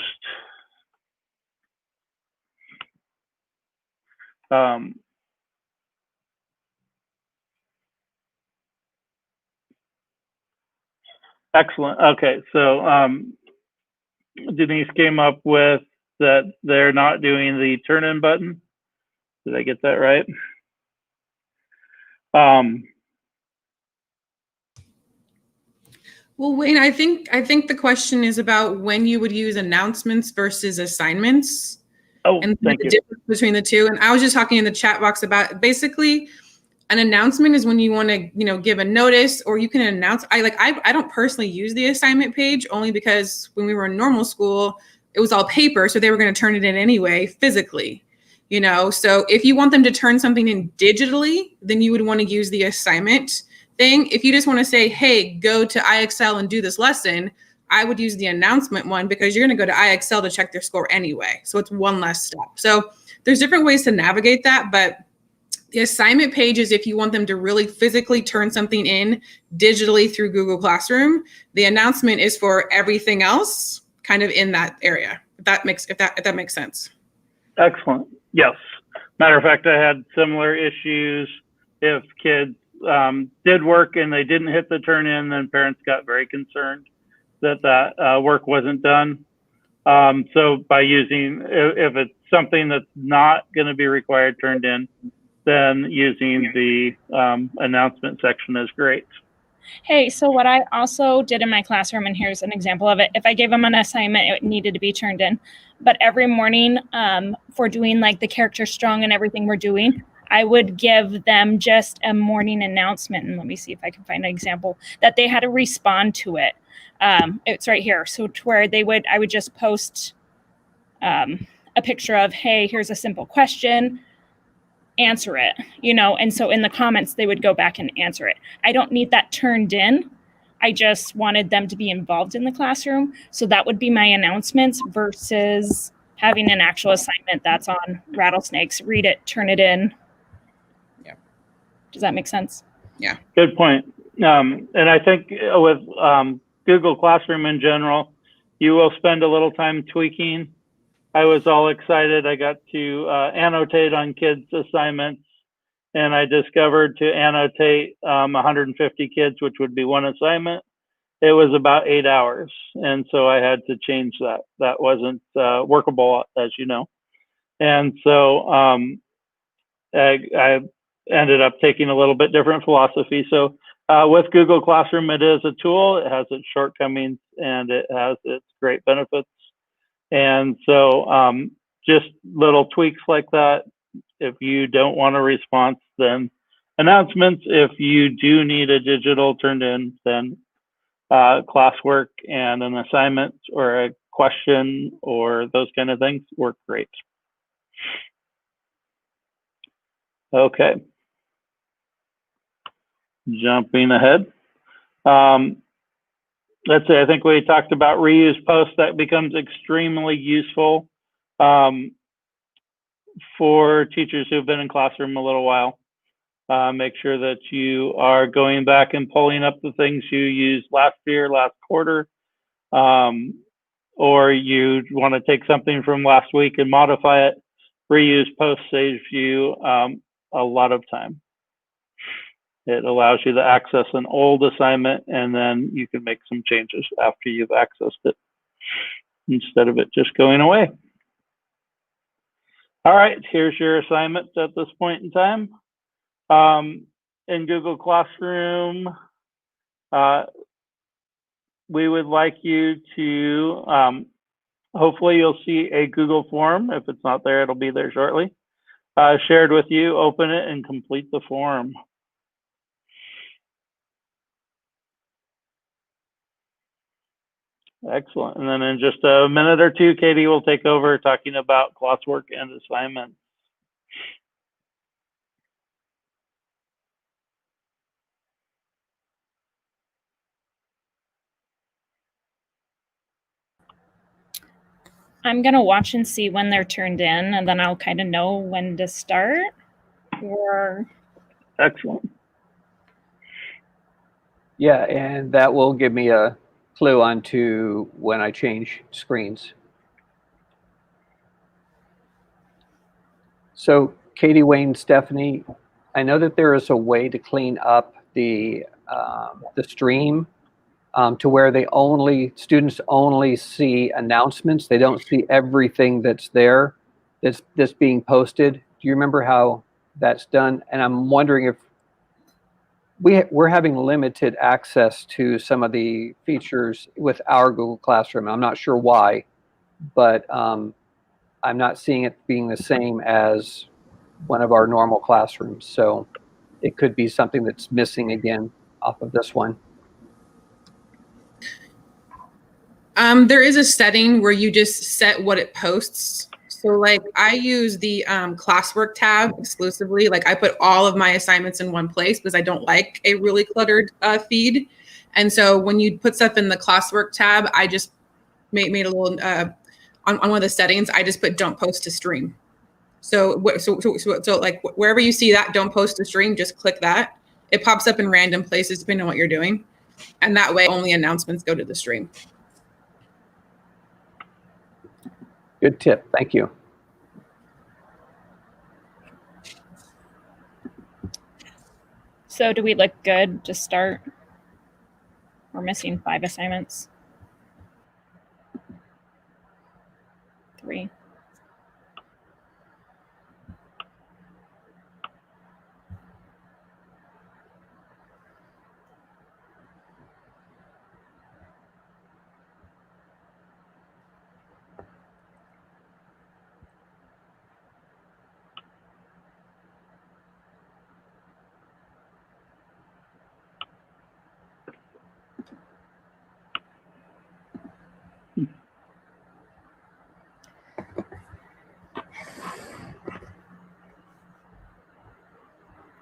Speaker 4: Excellent. Okay, so Denise came up with that they're not doing the turn-in button. Did I get that right?
Speaker 3: Well, Wayne, I think the question is about when you would use announcements versus assignments.
Speaker 4: Oh,
Speaker 3: and
Speaker 4: thank
Speaker 3: the
Speaker 4: you.
Speaker 3: difference between the two. And I was just talking in the chat box about basically an announcement is when you want to, give a notice, or you can announce. I don't personally use the assignment page only because when we were in normal school, it was all paper, so they were going to turn it in anyway, physically. So if you want them to turn something in digitally, then you would want to use the assignment thing. If you just want to say, hey, go to IXL and do this lesson, I would use the announcement one because you're going to go to IXL to check their score anyway. So it's one less step. So there's different ways to navigate that, but The assignment page is if you want them to really physically turn something in digitally through Google Classroom. The announcement is for everything else, kind of in that area. If that makes sense.
Speaker 4: Excellent. Yes. Matter of fact, I had similar issues. If kids did work and they didn't hit the turn in, then parents got very concerned that work wasn't done. So by using, if it's something that's not going to be required turned in, then using the announcement section is great.
Speaker 2: Hey, so what I also did in my classroom, and here's an example of it. If I gave them an assignment, it needed to be turned in. But every morning for doing like the character strong and everything we're doing, I would give them just a morning announcement. And let me see if I can find an example that they had to respond to it. It's right here. So to where I would just post a picture of, hey, here's a simple question. Answer it, and so in the comments they would go back and answer it. I don't need that turned in. I just wanted them to be involved in the classroom, so that would be my announcements versus having an actual assignment that's on rattlesnakes. Read it, turn it in.
Speaker 3: Yeah.
Speaker 2: Does that make sense?
Speaker 3: Yeah.
Speaker 4: Good point. And I think with Google Classroom in general, you will spend a little time tweaking. I was all excited. I got to annotate on kids' assignments, and I discovered to annotate 150 kids, which would be one assignment. It was about 8 hours, and so I had to change that. That wasn't workable, as you know. And so I ended up taking a little bit different philosophy. So with Google Classroom, it is a tool. It has its shortcomings, and it has its great benefits. And so just little tweaks like that. If you don't want a response, then announcements. If you do need a digital turned in, then classwork and an assignment or a question or those kind of things work great. Okay. Jumping ahead. Let's see, I think we talked about reuse posts. That becomes extremely useful for teachers who've been in classroom a little while. Make sure that you are going back and pulling up the things you used last year, last quarter, or you want to take something from last week and modify it. Reuse post saves you a lot of time. It allows you to access an old assignment, and then you can make some changes after you've accessed it instead of it just going away. All right, here's your assignment at this point in time. In Google Classroom, we would like you to, hopefully you'll see a Google form. If it's not there, it'll be there shortly. Shared with you, open it and complete the form. Excellent. And then in just a minute or two, Katie will take over talking about classwork and assignments.
Speaker 2: I'm going to watch and see when they're turned in, and then I'll kind of know when to start.
Speaker 4: Excellent.
Speaker 1: Yeah, and that will give me a clue onto when I change screens. So Katie, Wayne, Stephanie, I know that there is a way to clean up the stream to where students only see announcements. They don't see everything that's there, that's being posted. Do you remember how that's done? And I'm wondering if we're having limited access to some of the features with our Google Classroom. I'm not sure why, but I'm not seeing it being the same as one of our normal classrooms. So it could be something that's missing again off of this one.
Speaker 3: There is a setting where you just set what it posts. So like I use the classwork tab exclusively. Like I put all of my assignments in one place because I don't like a really cluttered feed. And so when you put stuff in the classwork tab, I just made a little, on one of the settings, I just put don't post to stream. So like wherever you see that, don't post a stream, just click that. It pops up in random places depending on what you're doing. And that way only announcements go to the stream.
Speaker 1: Good tip. Thank you.
Speaker 2: So do we look good to start? We're missing 5 assignments. 3.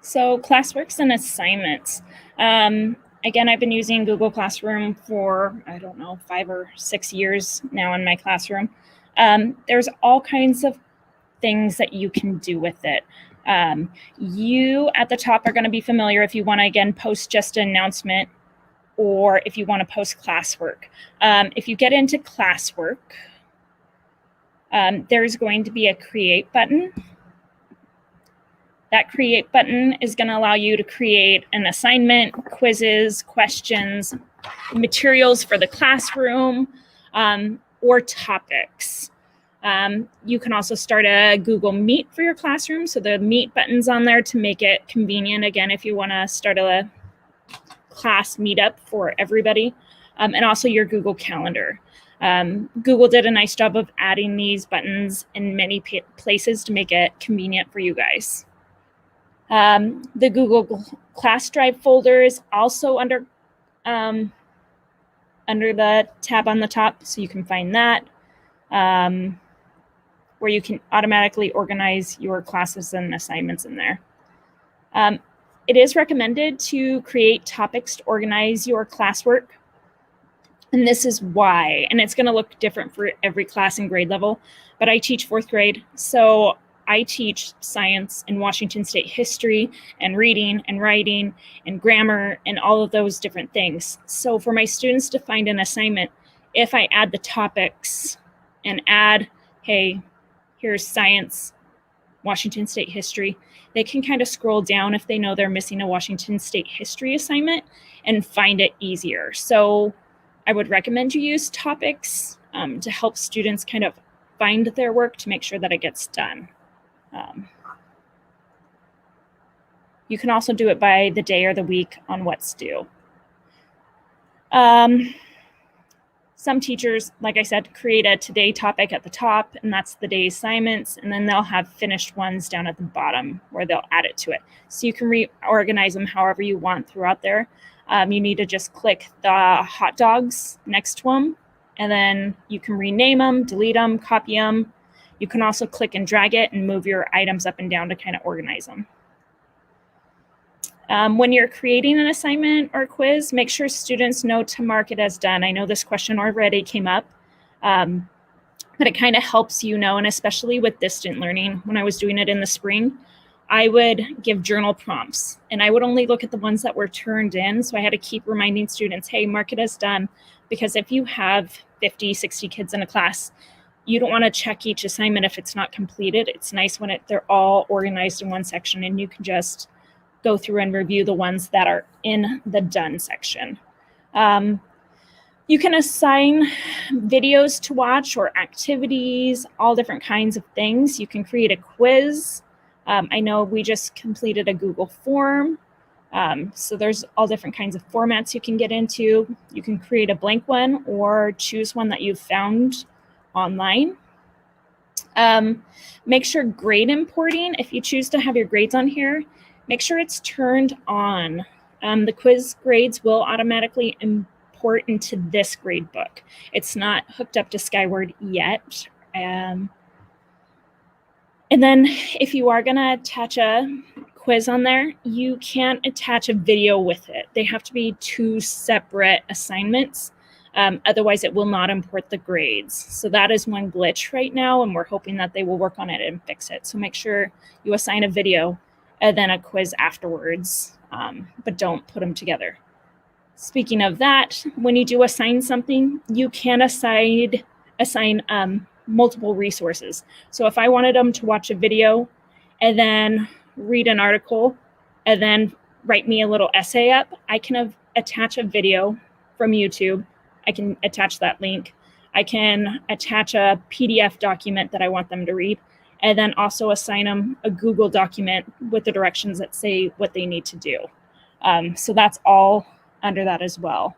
Speaker 2: So classworks and assignments. Again, I've been using Google Classroom for, I don't know, 5 or 6 years now in my classroom. There's all kinds of things that you can do with it. You at the top are going to be familiar if you want to, again, post just an announcement or if you want to post classwork. If you get into classwork, there's going to be a create button. That create button is going to allow you to create an assignment, quizzes, questions, materials for the classroom, or topics. You can also start a Google Meet for your classroom. So the Meet button's on there to make it convenient. Again, if you want to start a class meetup for everybody, and also your Google Calendar. Google did a nice job of adding these buttons in many places to make it convenient for you guys. The Google Class Drive folder is also under the tab on the top, so you can find that, where you can automatically organize your classes and assignments in there. It is recommended to create topics to organize your classwork, and this is why, and it's going to look different for every class and grade level, but I teach 4th grade, so I teach science and Washington State history and reading and writing and grammar and all of those different things. So for my students to find an assignment, if I add the topics and add, hey, here's science, Washington State history, they can kind of scroll down if they know they're missing a Washington State history assignment and find it easier. So I would recommend you use topics to help students kind of find their work to make sure that it gets done. You can also do it by the day or the week on what's due. Some teachers, like I said, create a today topic at the top, and that's the day assignments, and then they'll have finished ones down at the bottom where they'll add it to it. So you can reorganize them however you want throughout there. You need to just click the hot dogs next to them, and then you can rename them, delete them, copy them. You can also click and drag it and move your items up and down to kind of organize them. When you're creating an assignment or quiz, make sure students know to mark it as done. I know this question already came up, but it kind of helps you know, and especially with distant learning, when I was doing it in the spring, I would give journal prompts, and I would only look at the ones that were turned in. So I had to keep reminding students, hey, mark it as done, because if you have 50, 60 kids in a class, you don't want to check each assignment if it's not completed. It's nice when they're all organized in one section and you can just go through and review the ones that are in the done section. You can assign videos to watch or activities, all different kinds of things. You can create a quiz. I know we just completed a Google form. So there's all different kinds of formats you can get into. You can create a blank one or choose one that you've found online. Make sure grade importing, if you choose to have your grades on here, make sure it's turned on. The quiz grades will automatically import into this grade book. It's not hooked up to Skyward yet. And then if you are going to attach a quiz on there, you can't attach a video with it. They have to be 2 separate assignments. Otherwise, it will not import the grades. So that is one glitch right now, and we're hoping that they will work on it and fix it. So make sure you assign a video and then a quiz afterwards, but don't put them together. Speaking of that, when you do assign something, you can assign multiple resources. So if I wanted them to watch a video and then read an article and then write me a little essay up, I can attach a video from YouTube. I can attach that link. I can attach a PDF document that I want them to read, and then also assign them a Google document with the directions that say what they need to do. So that's all under that as well.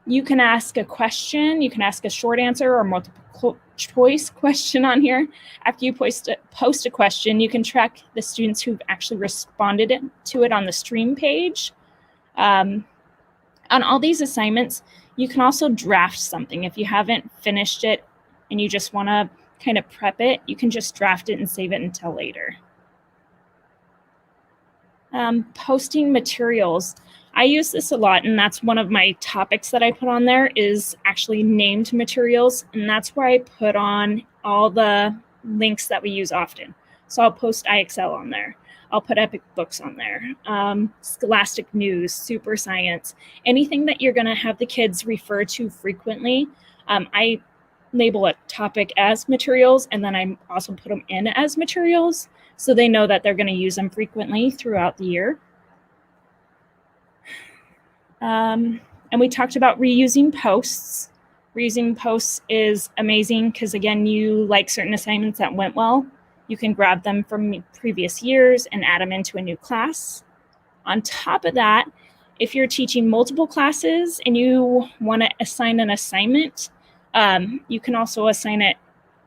Speaker 2: You can ask a question. You can ask a short answer or multiple choice question on here. After you post a question, you can track the students who've actually responded to it on the stream page. On all these assignments, you can also draft something. If you haven't finished it and you just want to kind of prep it, you can just draft it and save it until later. Posting materials. I use this a lot, and that's one of my topics that I put on there is actually named materials, and that's where I put on all the links that we use often. So I'll post IXL on there. I'll put Epic Books on there, Scholastic News, Super Science, anything that you're going to have the kids refer to frequently. I label a topic as materials, and then I also put them in as materials so they know that they're going to use them frequently throughout the year. And we talked about reusing posts. Reusing posts is amazing because, again, you like certain assignments that went well. You can grab them from previous years and add them into a new class. On top of that, if you're teaching multiple classes and you want to assign an assignment, you can also assign it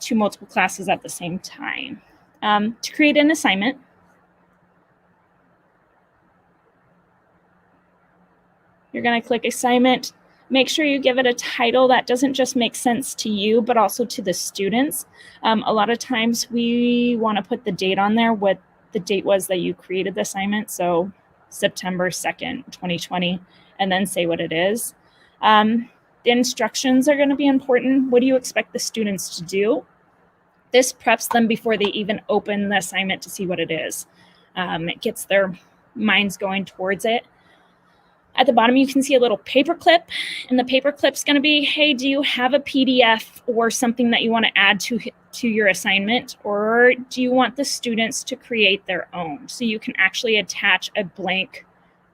Speaker 2: to multiple classes at the same time. To create an assignment, you're going to click Assignment. Make sure you give it a title that doesn't just make sense to you, but also to the students. A lot of times we want to put the date on there, what the date was that you created the assignment. So September 2nd, 2020, and then say what it is. The instructions are going to be important. What do you expect the students to do? This preps them before they even open the assignment to see what it is. It gets their minds going towards it. At the bottom, you can see a little paperclip, and the paperclip's going to be, hey, do you have a PDF or something that you want to add to your assignment, or do you want the students to create their own? So you can actually attach a blank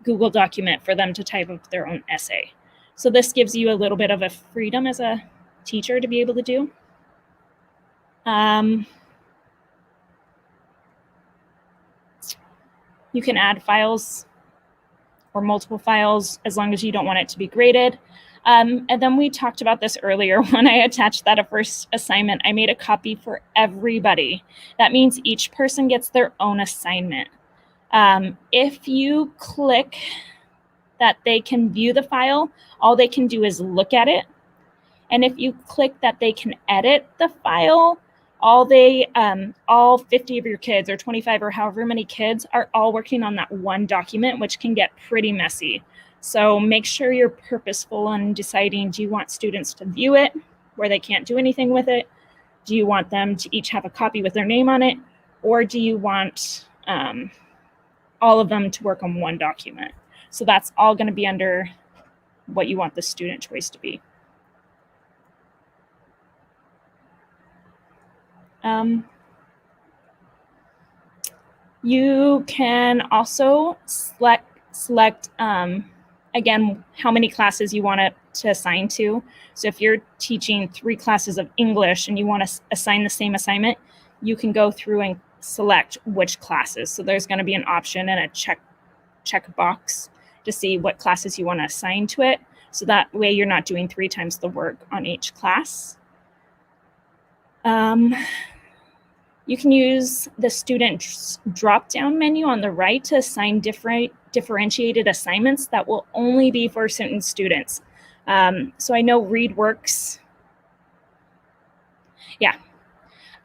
Speaker 2: Google document for them to type up their own essay. So this gives you a little bit of a freedom as a teacher to be able to do. You can add files or multiple files as long as you don't want it to be graded. And then we talked about this earlier when I attached that first assignment. I made a copy for everybody. That means each person gets their own assignment. If you click that they can view the file, all they can do is look at it. And if you click that they can edit the file, all 50 of your kids or 25 or however many kids are all working on that one document, which can get pretty messy. So make sure you're purposeful in deciding, do you want students to view it where they can't do anything with it? Do you want them to each have a copy with their name on it? Or do you want all of them to work on one document? So that's all going to be under what you want the student choice to be. You can also select again, how many classes you want to assign to. So if you're teaching 3 classes of English and you want to assign the same assignment, you can go through and select which classes. So there's going to be an option and a check box to see what classes you want to assign to it. So that way you're not doing 3 times the work on each class. You can use the student drop-down menu on the right to assign differentiated assignments that will only be for certain students. So I know ReadWorks. Yeah.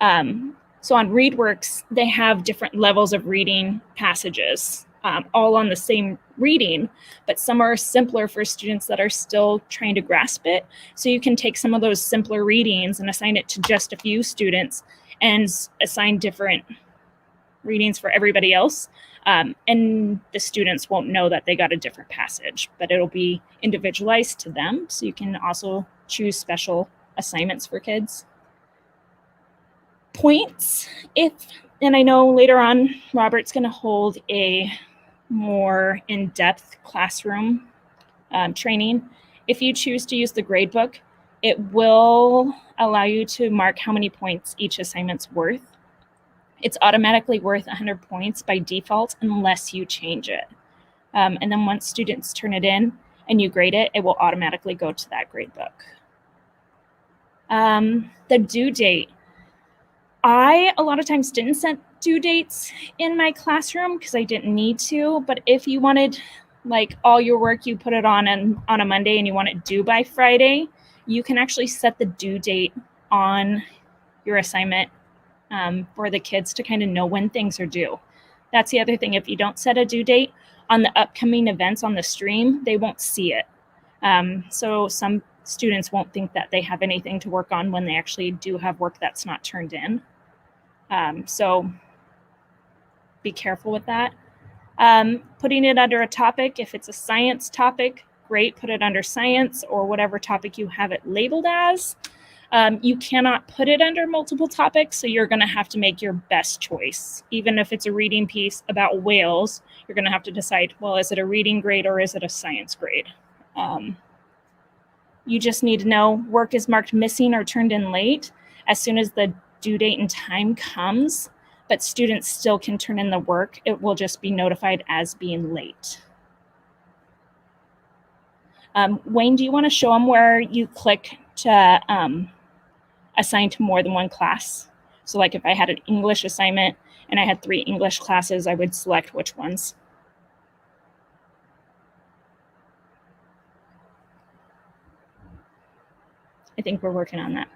Speaker 2: So on ReadWorks, they have different levels of reading passages, all on the same reading, but some are simpler for students that are still trying to grasp it. So you can take some of those simpler readings and assign it to just a few students and assign different readings for everybody else. And the students won't know that they got a different passage, but it'll be individualized to them. So you can also choose special assignments for kids. Points, and I know later on, Robert's going to hold a more in-depth classroom training. If you choose to use the gradebook, it will allow you to mark how many points each assignment's worth. It's automatically worth 100 points by default unless you change it. And then once students turn it in and you grade it, it will automatically go to that gradebook. The due date. I, a lot of times, didn't set due dates in my classroom because I didn't need to. But if you wanted, like, all your work, you put it on a Monday and you want it due by Friday, you can actually set the due date on your assignment for the kids to kind of know when things are due. That's the other thing. If you don't set a due date on the upcoming events on the stream, they won't see it. So some students won't think that they have anything to work on when they actually do have work that's not turned in. So be careful with that. Putting it under a topic, if it's a science topic, great, put it under science or whatever topic you have it labeled as. You cannot put it under multiple topics, so you're going to have to make your best choice. Even if it's a reading piece about whales, you're going to have to decide, well, is it a reading grade or is it a science grade? You just need to know work is marked missing or turned in late as soon as the due date and time comes, but students still can turn in the work. It will just be notified as being late. Wayne, do you want to show them where you click to assign to more than one class? So like if I had an English assignment and I had 3 English classes, I would select which ones. I think we're working on that.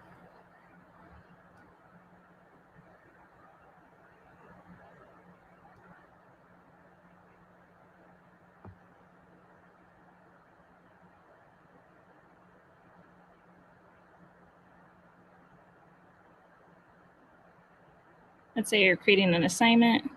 Speaker 2: Let's say you're creating an assignment.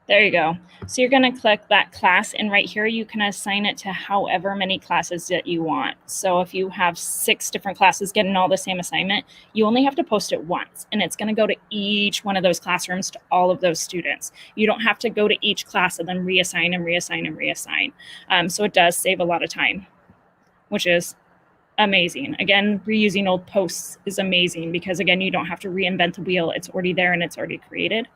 Speaker 2: There you go. So you're going to click that class, and right here you can assign it to however many classes that you want. So if you have 6 different classes getting all the same assignment, you only have to post it once, and it's going to go to each one of those classrooms to all of those students. You don't have to go to each class and then reassign and reassign and reassign. So it does save a lot of time, which is amazing. Again, reusing old posts is amazing because, again, you don't have to reinvent the wheel. It's already there and it's already created.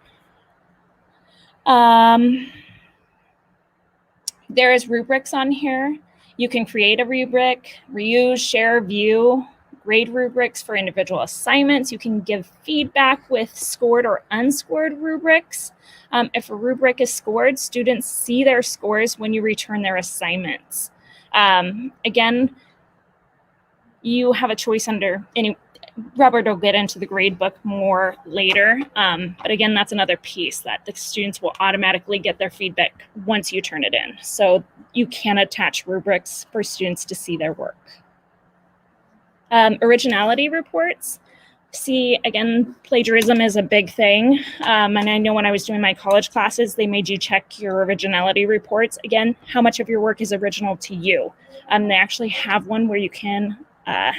Speaker 2: There is rubrics on here. You can create a rubric, reuse, share, view, grade rubrics for individual assignments. You can give feedback with scored or unscored rubrics. If a rubric is scored, students see their scores when you return their assignments. Again, you have a choice under any. Robert will get into the grade book more later, but again, that's another piece that the students will automatically get their feedback once you turn it in. So you can attach rubrics for students to see their work. Originality reports. See, again, plagiarism is a big thing. And I know when I was doing my college classes, they made you check your originality reports. Again, how much of your work is original to you? They actually have one where you can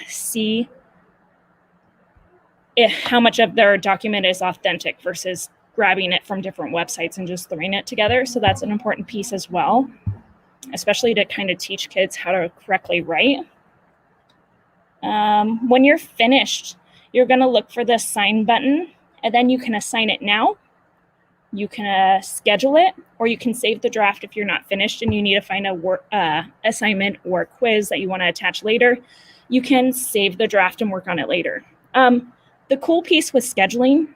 Speaker 2: see how much of their document is authentic versus grabbing it from different websites and just throwing it together. So that's an important piece as well, especially to kind of teach kids how to correctly write. When you're finished, you're going to look for the sign button and then you can assign it now. You can schedule it, or you can save the draft if you're not finished and you need to find a assignment or quiz that you want to attach later. You can save the draft and work on it later. The cool piece with scheduling,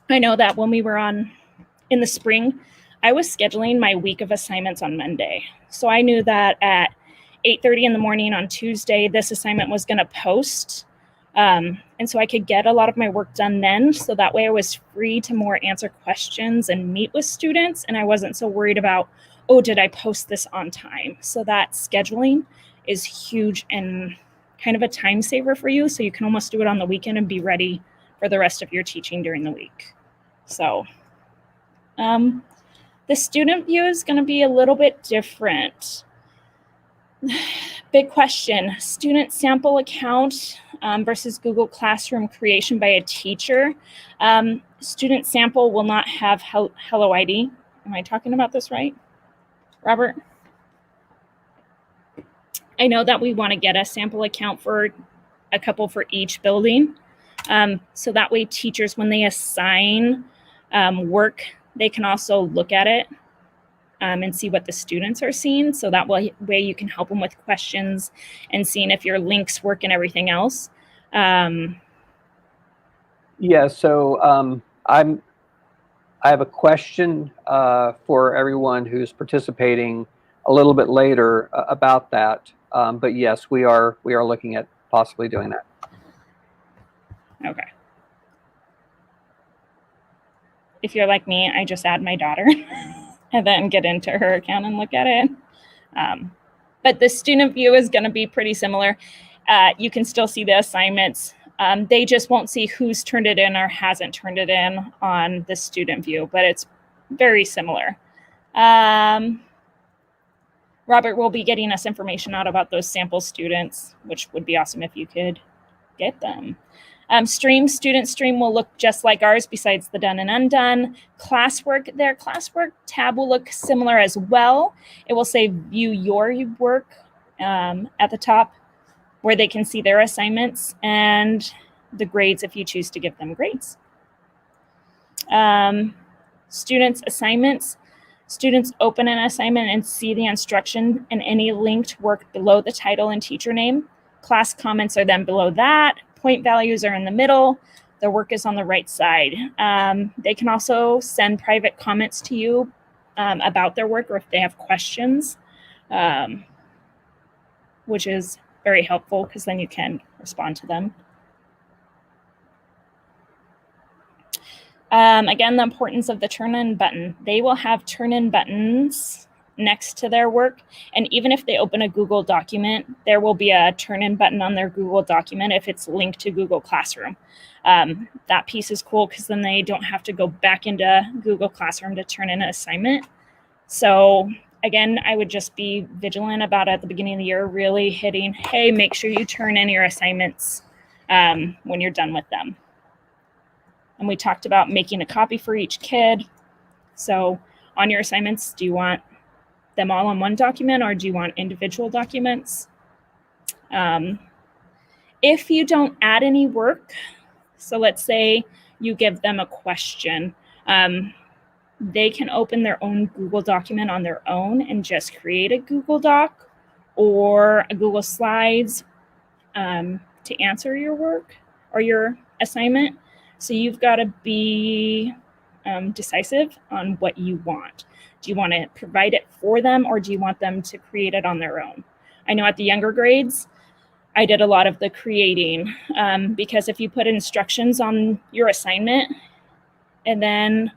Speaker 2: I know that when we were in the spring, I was scheduling my week of assignments on Monday. So I knew that at 8:30 in the morning on Tuesday, this assignment was going to post. And so I could get a lot of my work done then. So that way I was free to more answer questions and meet with students. And I wasn't so worried about, oh, did I post this on time? So that scheduling is huge and kind of a time saver for you. So you can almost do it on the weekend and be ready for the rest of your teaching during the week. So the student view is going to be a little bit different. Big question, student sample account versus Google Classroom creation by a teacher. Student sample will not have Hello ID. Am I talking about this right, Robert? I know that we want to get a sample account for a couple for each building. So that way teachers, when they assign work, they can also look at it and see what the students are seeing. So that way you can help them with questions and seeing if your links work and everything else.
Speaker 1: Yeah, so I have a question for everyone who's participating a little bit later about that. But yes, we are looking at possibly doing that.
Speaker 2: Okay. If you're like me, I just add my daughter and then get into her account and look at it. But the student view is going to be pretty similar. You can still see the assignments. They just won't see who's turned it in or hasn't turned it in on the student view, but it's very similar. Robert will be getting us information out about those sample students, which would be awesome if you could get them. Student stream will look just like ours besides the done and undone. Classwork, their classwork tab will look similar as well. It will say view your work at the top where they can see their assignments and the grades if you choose to give them grades. Students' assignments. Students open an assignment and see the instruction and any linked work below the title and teacher name. Class comments are then below that. Point values are in the middle. The work is on the right side. They can also send private comments to you about their work or if they have questions, which is very helpful because then you can respond to them. Again, the importance of the turn-in button. They will have turn-in buttons next to their work. And even if they open a Google document, there will be a turn-in button on their Google document if it's linked to Google Classroom. That piece is cool because then they don't have to go back into Google Classroom to turn in an assignment. So again, I would just be vigilant about at the beginning of the year, really hitting, hey, make sure you turn in your assignments when you're done with them. And we talked about making a copy for each kid. So on your assignments, do you want them all on one document or do you want individual documents? If you don't add any work, so let's say you give them a question, they can open their own Google document on their own and just create a Google Doc or a Google Slides to answer your work or your assignment. So you've got to be decisive on what you want. Do you want to provide it for them or do you want them to create it on their own? I know at the younger grades, I did a lot of the creating because if you put instructions on your assignment and then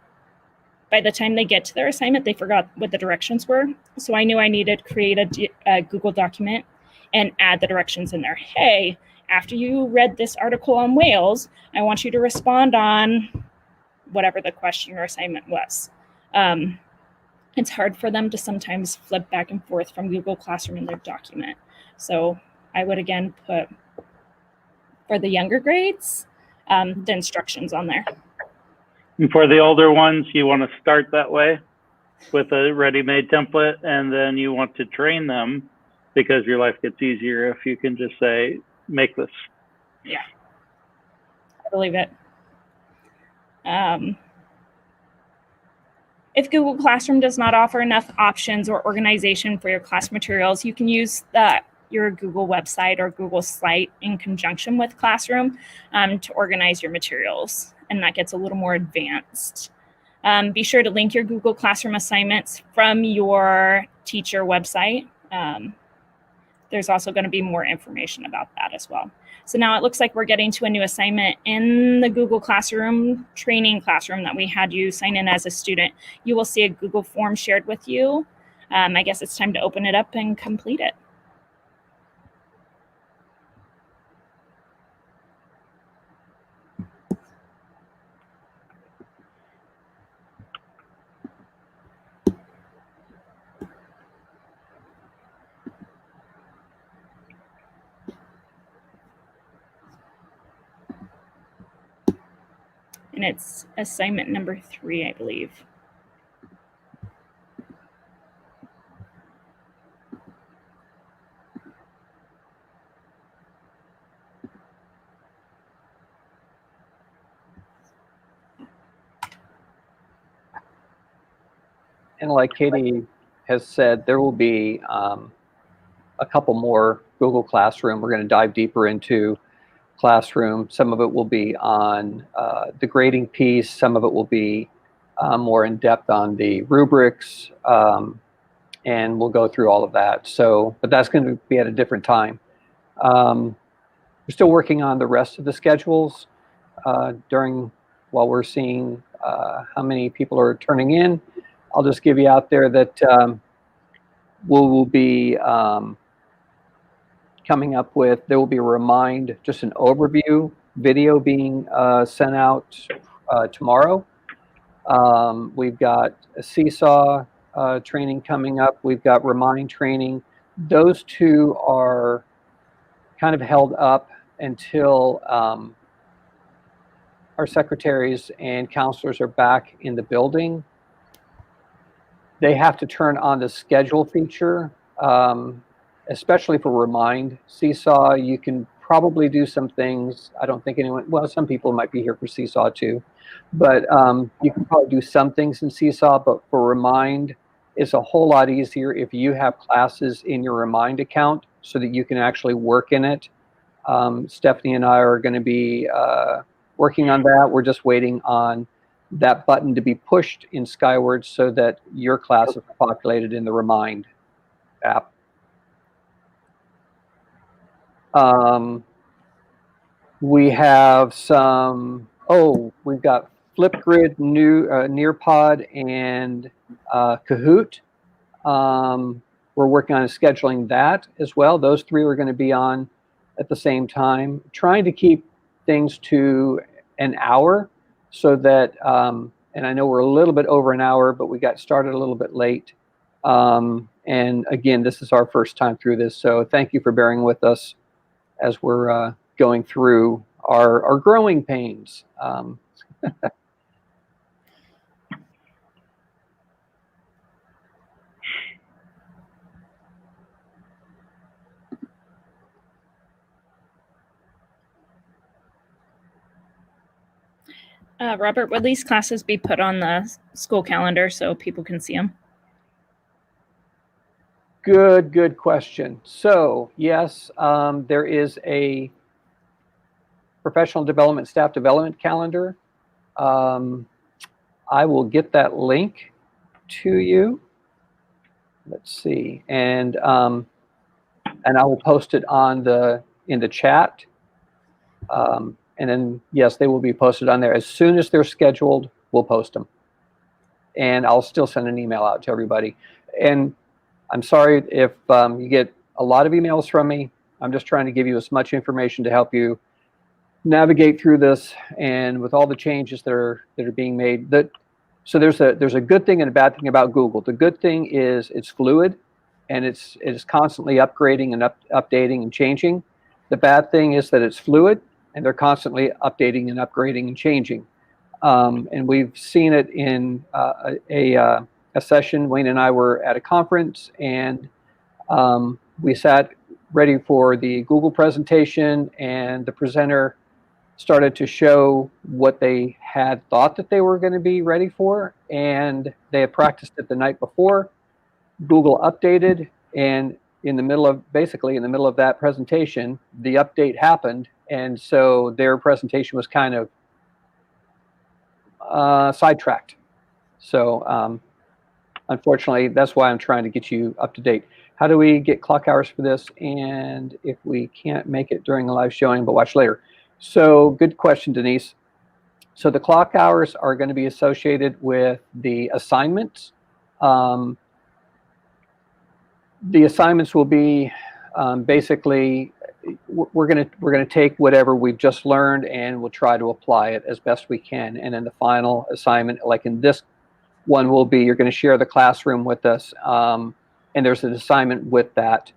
Speaker 2: by the time they get to their assignment, they forgot what the directions were. So I knew I needed to create a Google document and add the directions in there. Hey, after you read this article on whales, I want you to respond on whatever the question or assignment was. It's hard for them to sometimes flip back and forth from Google Classroom in their document. So I would again put, for the younger grades, the instructions on there.
Speaker 4: And for the older ones, you want to start that way with a ready-made template, and then you want to train them because your life gets easier if you can just say, make this.
Speaker 2: Yeah, I believe it. If Google Classroom does not offer enough options or organization for your class materials, you can use your Google website or Google site in conjunction with Classroom to organize your materials, and that gets a little more advanced. Be sure to link your Google Classroom assignments from your teacher website. There's also going to be more information about that as well. So now it looks like we're getting to a new assignment in the Google Classroom training classroom that we had you sign in as a student. You will see a Google form shared with you. I guess it's time to open it up and complete it. And it's assignment number 3, I believe.
Speaker 1: And like Katie has said, there will be a couple more Google Classroom. We're going to dive deeper into Classroom. Some of it will be on the grading piece. Some of it will be more in depth on the rubrics, and we'll go through all of that. So, but that's going to be at a different time. We're still working on the rest of the schedules while we're seeing how many people are turning in. I'll just give you out there that we'll be coming up with, there will be just an overview video being sent out tomorrow. We've got a Seesaw training coming up. We've got Remind training. Those two are kind of held up until our secretaries and counselors are back in the building. They have to turn on the schedule feature. Especially for Remind. Seesaw, you can probably do some things. I don't think some people might be here for Seesaw too, but you can probably do some things in Seesaw, but for Remind, it's a whole lot easier if you have classes in your Remind account so that you can actually work in it. Stephanie and I are going to be working on that. We're just waiting on that button to be pushed in Skyward so that your classes are populated in the Remind app. We have we've got Flipgrid, Nearpod, and Kahoot. We're working on scheduling that as well. Those 3 are going to be on at the same time, trying to keep things to an hour so that, and I know we're a little bit over an hour, but we got started a little bit late. And again, this is our first time through this, so thank you for bearing with us as we're going through our growing pains.
Speaker 2: Robert, would these classes be put on the school calendar so people can see them?
Speaker 1: Good question. So yes, there is a professional development, staff development calendar. I will get that link to you. Let's see, and I will post it in the chat. And then yes, they will be posted on there as soon as they're scheduled. We'll post them, and I'll still send an email out to everybody. And I'm sorry if you get a lot of emails from me. I'm just trying to give you as much information to help you navigate through this, and with all the changes that are being made. So there's a good thing and a bad thing about Google. The good thing is it's fluid, and it's constantly upgrading and updating and changing. The bad thing is that it's fluid, and they're constantly updating and upgrading and changing. And we've seen it in a session. Wayne and I were at a conference, and we sat ready for the Google presentation, and the presenter started to show what they had thought that they were going to be ready for, and they had practiced it the night before. Google updated, and basically in the middle of that presentation, the update happened, and so their presentation was kind of sidetracked. So unfortunately, that's why I'm trying to get you up to date. How do we get clock hours for this? And if we can't make it during the live showing, but watch later. So good question, Denise. So the clock hours are going to be associated with the assignments. The assignments will be basically, we're going to take whatever we've just learned and we'll try to apply it as best we can. And then the final assignment, like in this one, will be you're going to share the classroom with us, and there's an assignment with that.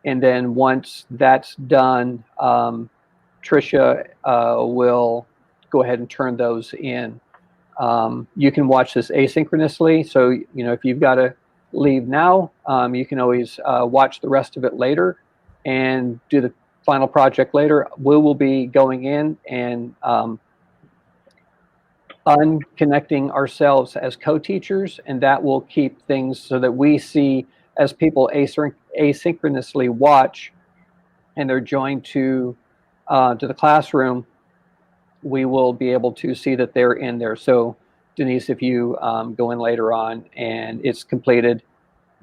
Speaker 1: And then once that's done, Tricia will go ahead and turn those in. You can watch this asynchronously. So, if you've got to leave now, you can always watch the rest of it later and do the final project later. We will be going in and unconnecting ourselves as co-teachers, and that will keep things so that we see as people asynchronously watch and they're joined to the classroom, we will be able to see that they're in there. So Denise, if you go in later on and it's completed,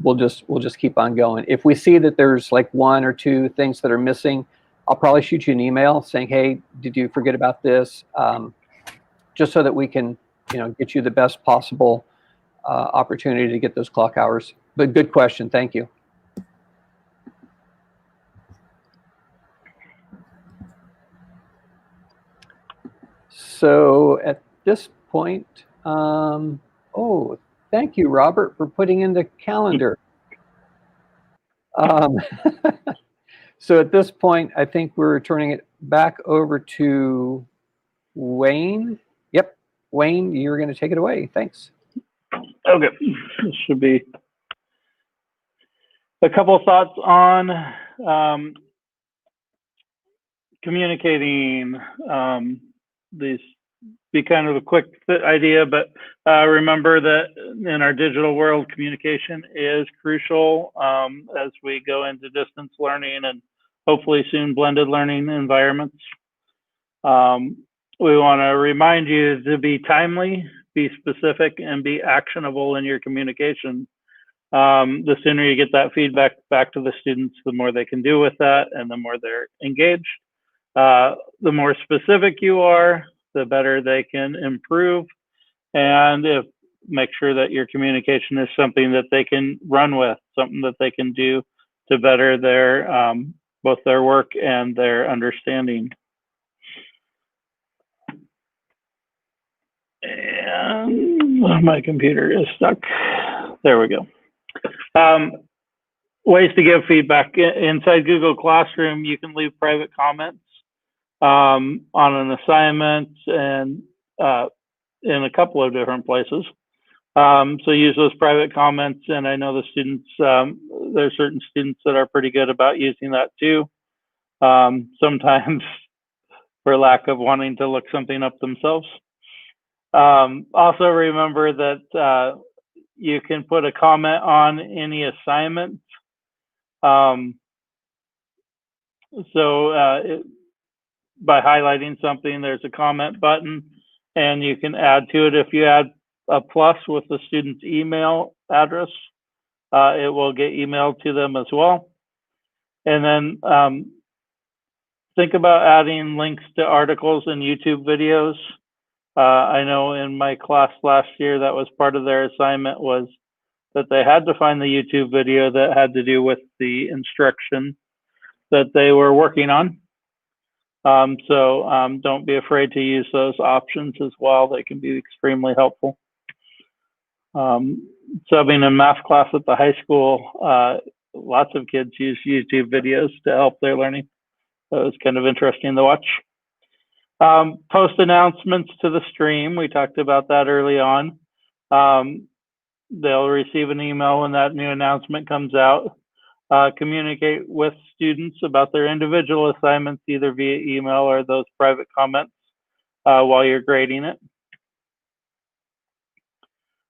Speaker 1: we'll just keep on going. If we see that there's like one or two things that are missing, I'll probably shoot you an email saying, hey, did you forget about this? Just so that we can, get you the best possible opportunity to get those clock hours. But good question, thank you. So at this point, oh, thank you, Robert, for putting in the calendar. So at this point, I think we're turning it back over to Wayne. Yep, Wayne, you're going to take it away. Thanks.
Speaker 4: Okay, this should be a couple of thoughts on communicating. These be kind of a quick idea, but remember that in our digital world, communication is crucial as we go into distance learning and hopefully soon blended learning environments. We want to remind you to be timely, be specific, and be actionable in your communication. The sooner you get that feedback back to the students, the more they can do with that and the more they're engaged. The more specific you are, the better they can improve. And make sure that your communication is something that they can run with, something that they can do to better their both their work and their understanding. And my computer is stuck. There we go. Ways to give feedback. Inside Google Classroom, you can leave private comments on an assignment and in a couple of different places. So use those private comments, and I know the students, there's certain students that are pretty good about using that too. Sometimes for lack of wanting to look something up themselves. Also remember that you can put a comment on any assignment. By highlighting something, there's a comment button, and you can add to it. If you add a plus with the student's email address, it will get emailed to them as well. And then think about adding links to articles and YouTube videos. I know in my class last year, that was part of their assignment, was that they had to find the YouTube video that had to do with the instruction that they were working on. So don't be afraid to use those options as well. They can be extremely helpful. Subbing in math class at the high school, lots of kids use YouTube videos to help their learning. That was kind of interesting to watch. Post announcements to the stream. We talked about that early on. They'll receive an email when that new announcement comes out. Communicate with students about their individual assignments, either via email or those private comments. while you're grading it.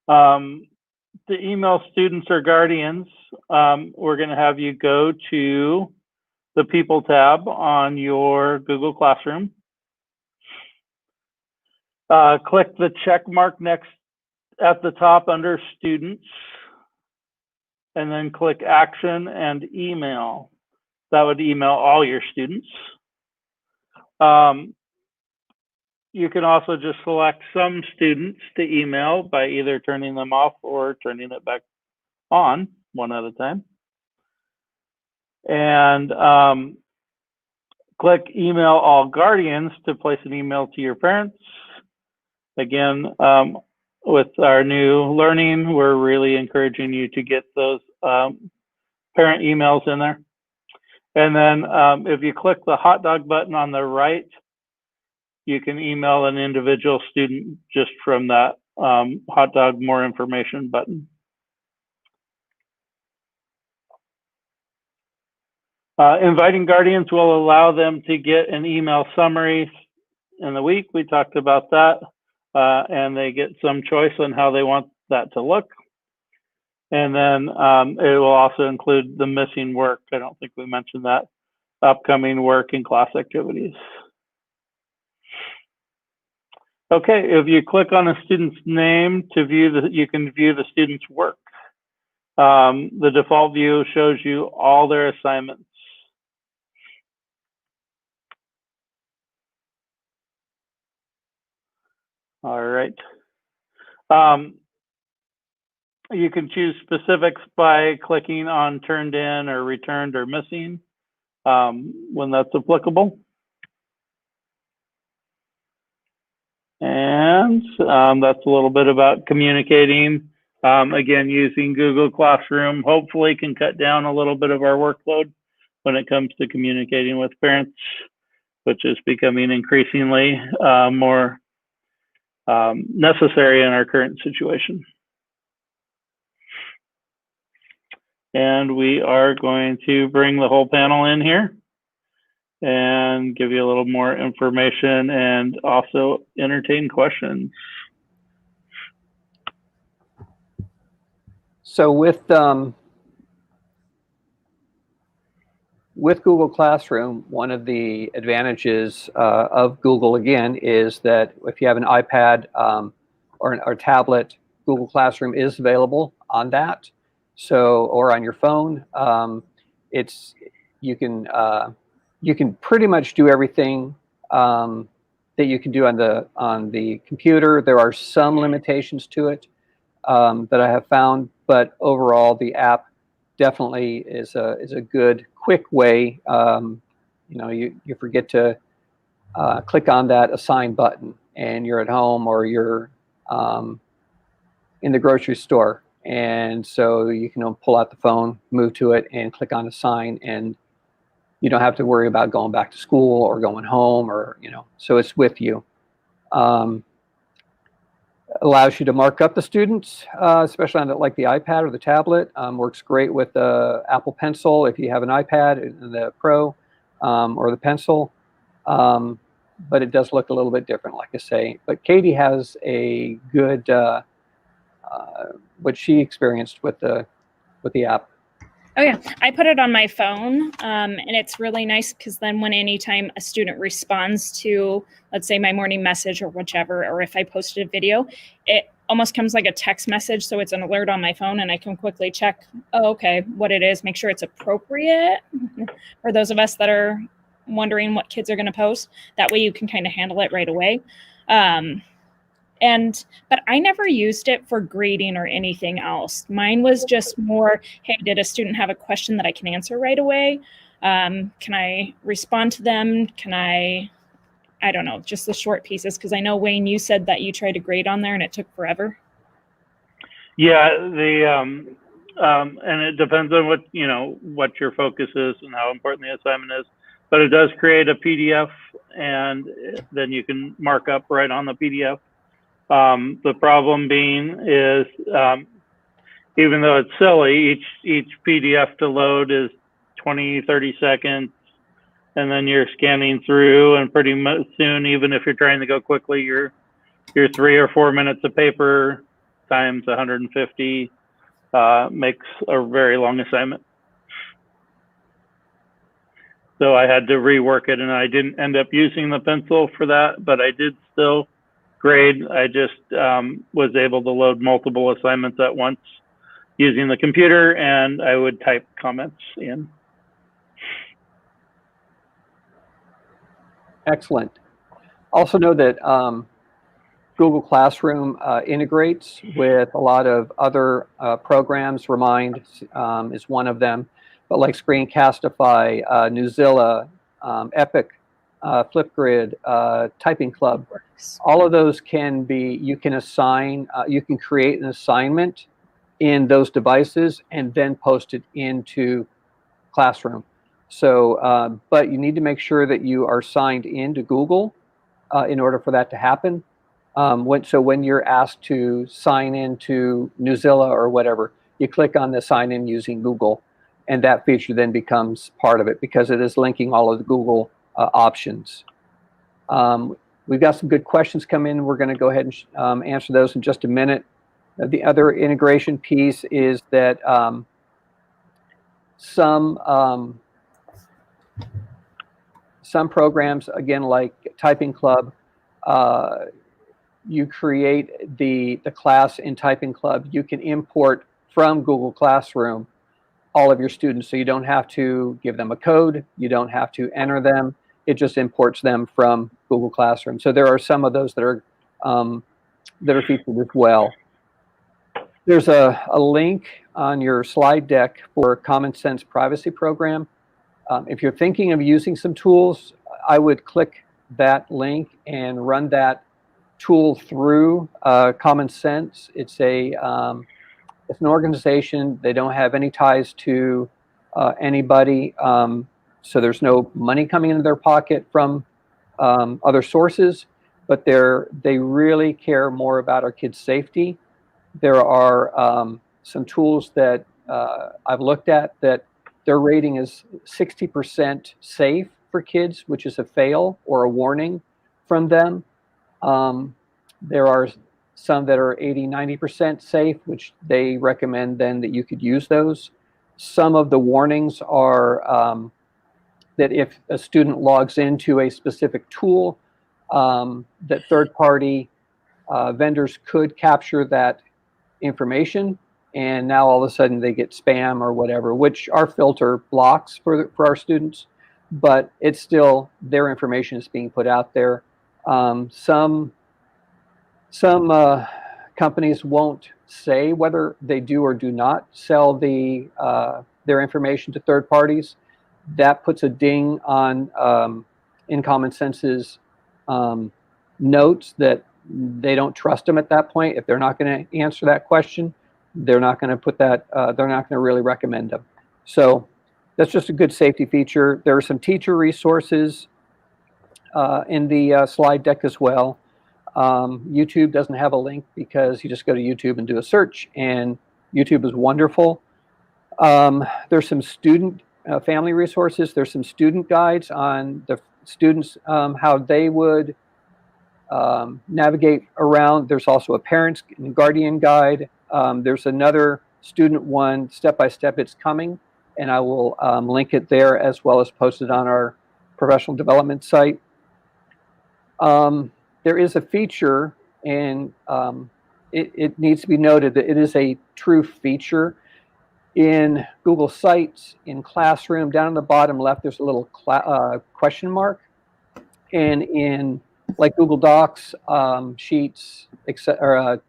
Speaker 4: To email students or guardians, we're going to have you go to the People tab on your Google Classroom. Click the check mark next at the top under Students, and then click Action and Email. That would email all your students. You can also just select some students to email by either turning them off or turning it back on one at a time. And click Email All Guardians to place an email to your parents. Again, with our new learning, we're really encouraging you to get those parent emails in there. And then if you click the hot dog button on the right, you can email an individual student just from that hot dog more information button. Inviting guardians will allow them to get an email summary in the week. We talked about that. And they get some choice on how they want that to look. And then it will also include the missing work. I don't think we mentioned that. Upcoming work and class activities. Okay, if you click on a student's name to view you can view the student's work. The default view shows you all their assignments. All right. You can choose specifics by clicking on turned in or returned or missing when that's applicable. And that's a little bit about communicating. Again, using Google Classroom hopefully can cut down a little bit of our workload when it comes to communicating with parents, which is becoming increasingly more necessary in our current situation. And we are going to bring the whole panel in here and give you a little more information and also entertain questions.
Speaker 1: So with Google Classroom, one of the advantages of Google, again, is that if you have an iPad or tablet, Google Classroom is available on that. So, or on your phone, you can pretty much do everything that you can do on the computer. There are some limitations to it that I have found, but overall, the app definitely is a good, quick way. You forget to click on that assign button, and you're at home or you're in the grocery store, and so you can pull out the phone, move to it, and click on assign, and you don't have to worry about going back to school or going home, or so it's with you. Allows you to mark up the students, especially on like the iPad or the tablet. Works great with the Apple Pencil if you have an iPad, the Pro or the Pencil. But it does look a little bit different, like I say. But Katie has a good what she experienced with the app.
Speaker 2: Oh yeah, I put it on my phone, and it's really nice because then anytime a student responds to, let's say, my morning message or whichever, or if I posted a video, it almost comes like a text message, so it's an alert on my phone, and I can quickly check, oh, okay, what it is, make sure it's appropriate for those of us that are wondering what kids are going to post. That way you can kind of handle it right away. But I never used it for grading or anything else. Mine was just more, hey, did a student have a question that I can answer right away? Can I respond to them? Can I don't know, just the short pieces. Because I know, Wayne, you said that you tried to grade on there and it took forever.
Speaker 4: Yeah, and it depends on what your focus is and how important the assignment is. But it does create a PDF, and then you can mark up right on the PDF. The problem being is, even though it's silly, each PDF to load is 20, 30 seconds. and then you're scanning through, and pretty much soon, even if you're trying to go quickly, your 3 or 4 minutes of paper times 150 makes a very long assignment. So I had to rework it, and I didn't end up using the pencil for that, but I did still grade. I just was able to load multiple assignments at once using the computer, and I would type comments in.
Speaker 1: Excellent. Also know that Google Classroom integrates with a lot of other programs. Remind is one of them, but like Screencastify, Newzilla, Epic, Flipgrid, Typing Club, all of those can be, you can assign, you can create an assignment in those devices and then post it into Classroom. So, but you need to make sure that you are signed into Google in order for that to happen. So when you're asked to sign into Newzilla or whatever, you click on the sign in using Google, and that feature then becomes part of it because it is linking all of the Google options. We've got some good questions come in. We're going to go ahead and answer those in just a minute. The other integration piece is that some programs, again, like Typing Club, you create the class in Typing Club. You can import from Google Classroom all of your students, so you don't have to give them a code. You don't have to enter them. It just imports them from Google Classroom. So there are some of those that are featured as well. There's a link on your slide deck for Common Sense Privacy Program. If you're thinking of using some tools, I would click that link and run that tool through Common Sense. It's an organization. They don't have any ties to anybody, so there's no money coming into their pocket from other sources, but they really care more about our kids' safety. There are some tools that I've looked at that their rating is 60% safe for kids, which is a fail or a warning from them. There are some that are 80, 90% safe, which they recommend then that you could use those. Some of the warnings are that if a student logs into a specific tool, that third-party vendors could capture that information, and now all of a sudden they get spam or whatever, which our filter blocks for our students, but it's still their information is being put out there. Some companies won't say whether they do or do not sell their information to third parties. That puts a ding on in Common Sense's notes that they don't trust them at that point. If they're not going to answer that question, they're not going to put that. They're not going to really recommend them. So that's just a good safety feature. There are some teacher resources in the slide deck as well. YouTube doesn't have a link because you just go to YouTube and do a search, and YouTube is wonderful. There's some student family resources. There's some student guides on the students, how they would navigate around. There's also a parents and guardian guide. There's another student one, step-by-step, it's coming, and I will link it there as well as post it on our professional development site. There is a feature, and it needs to be noted that it is a true feature. In Google Sites, in Classroom, down in the bottom left, there's a little question mark. And in like Google Docs, Sheets, or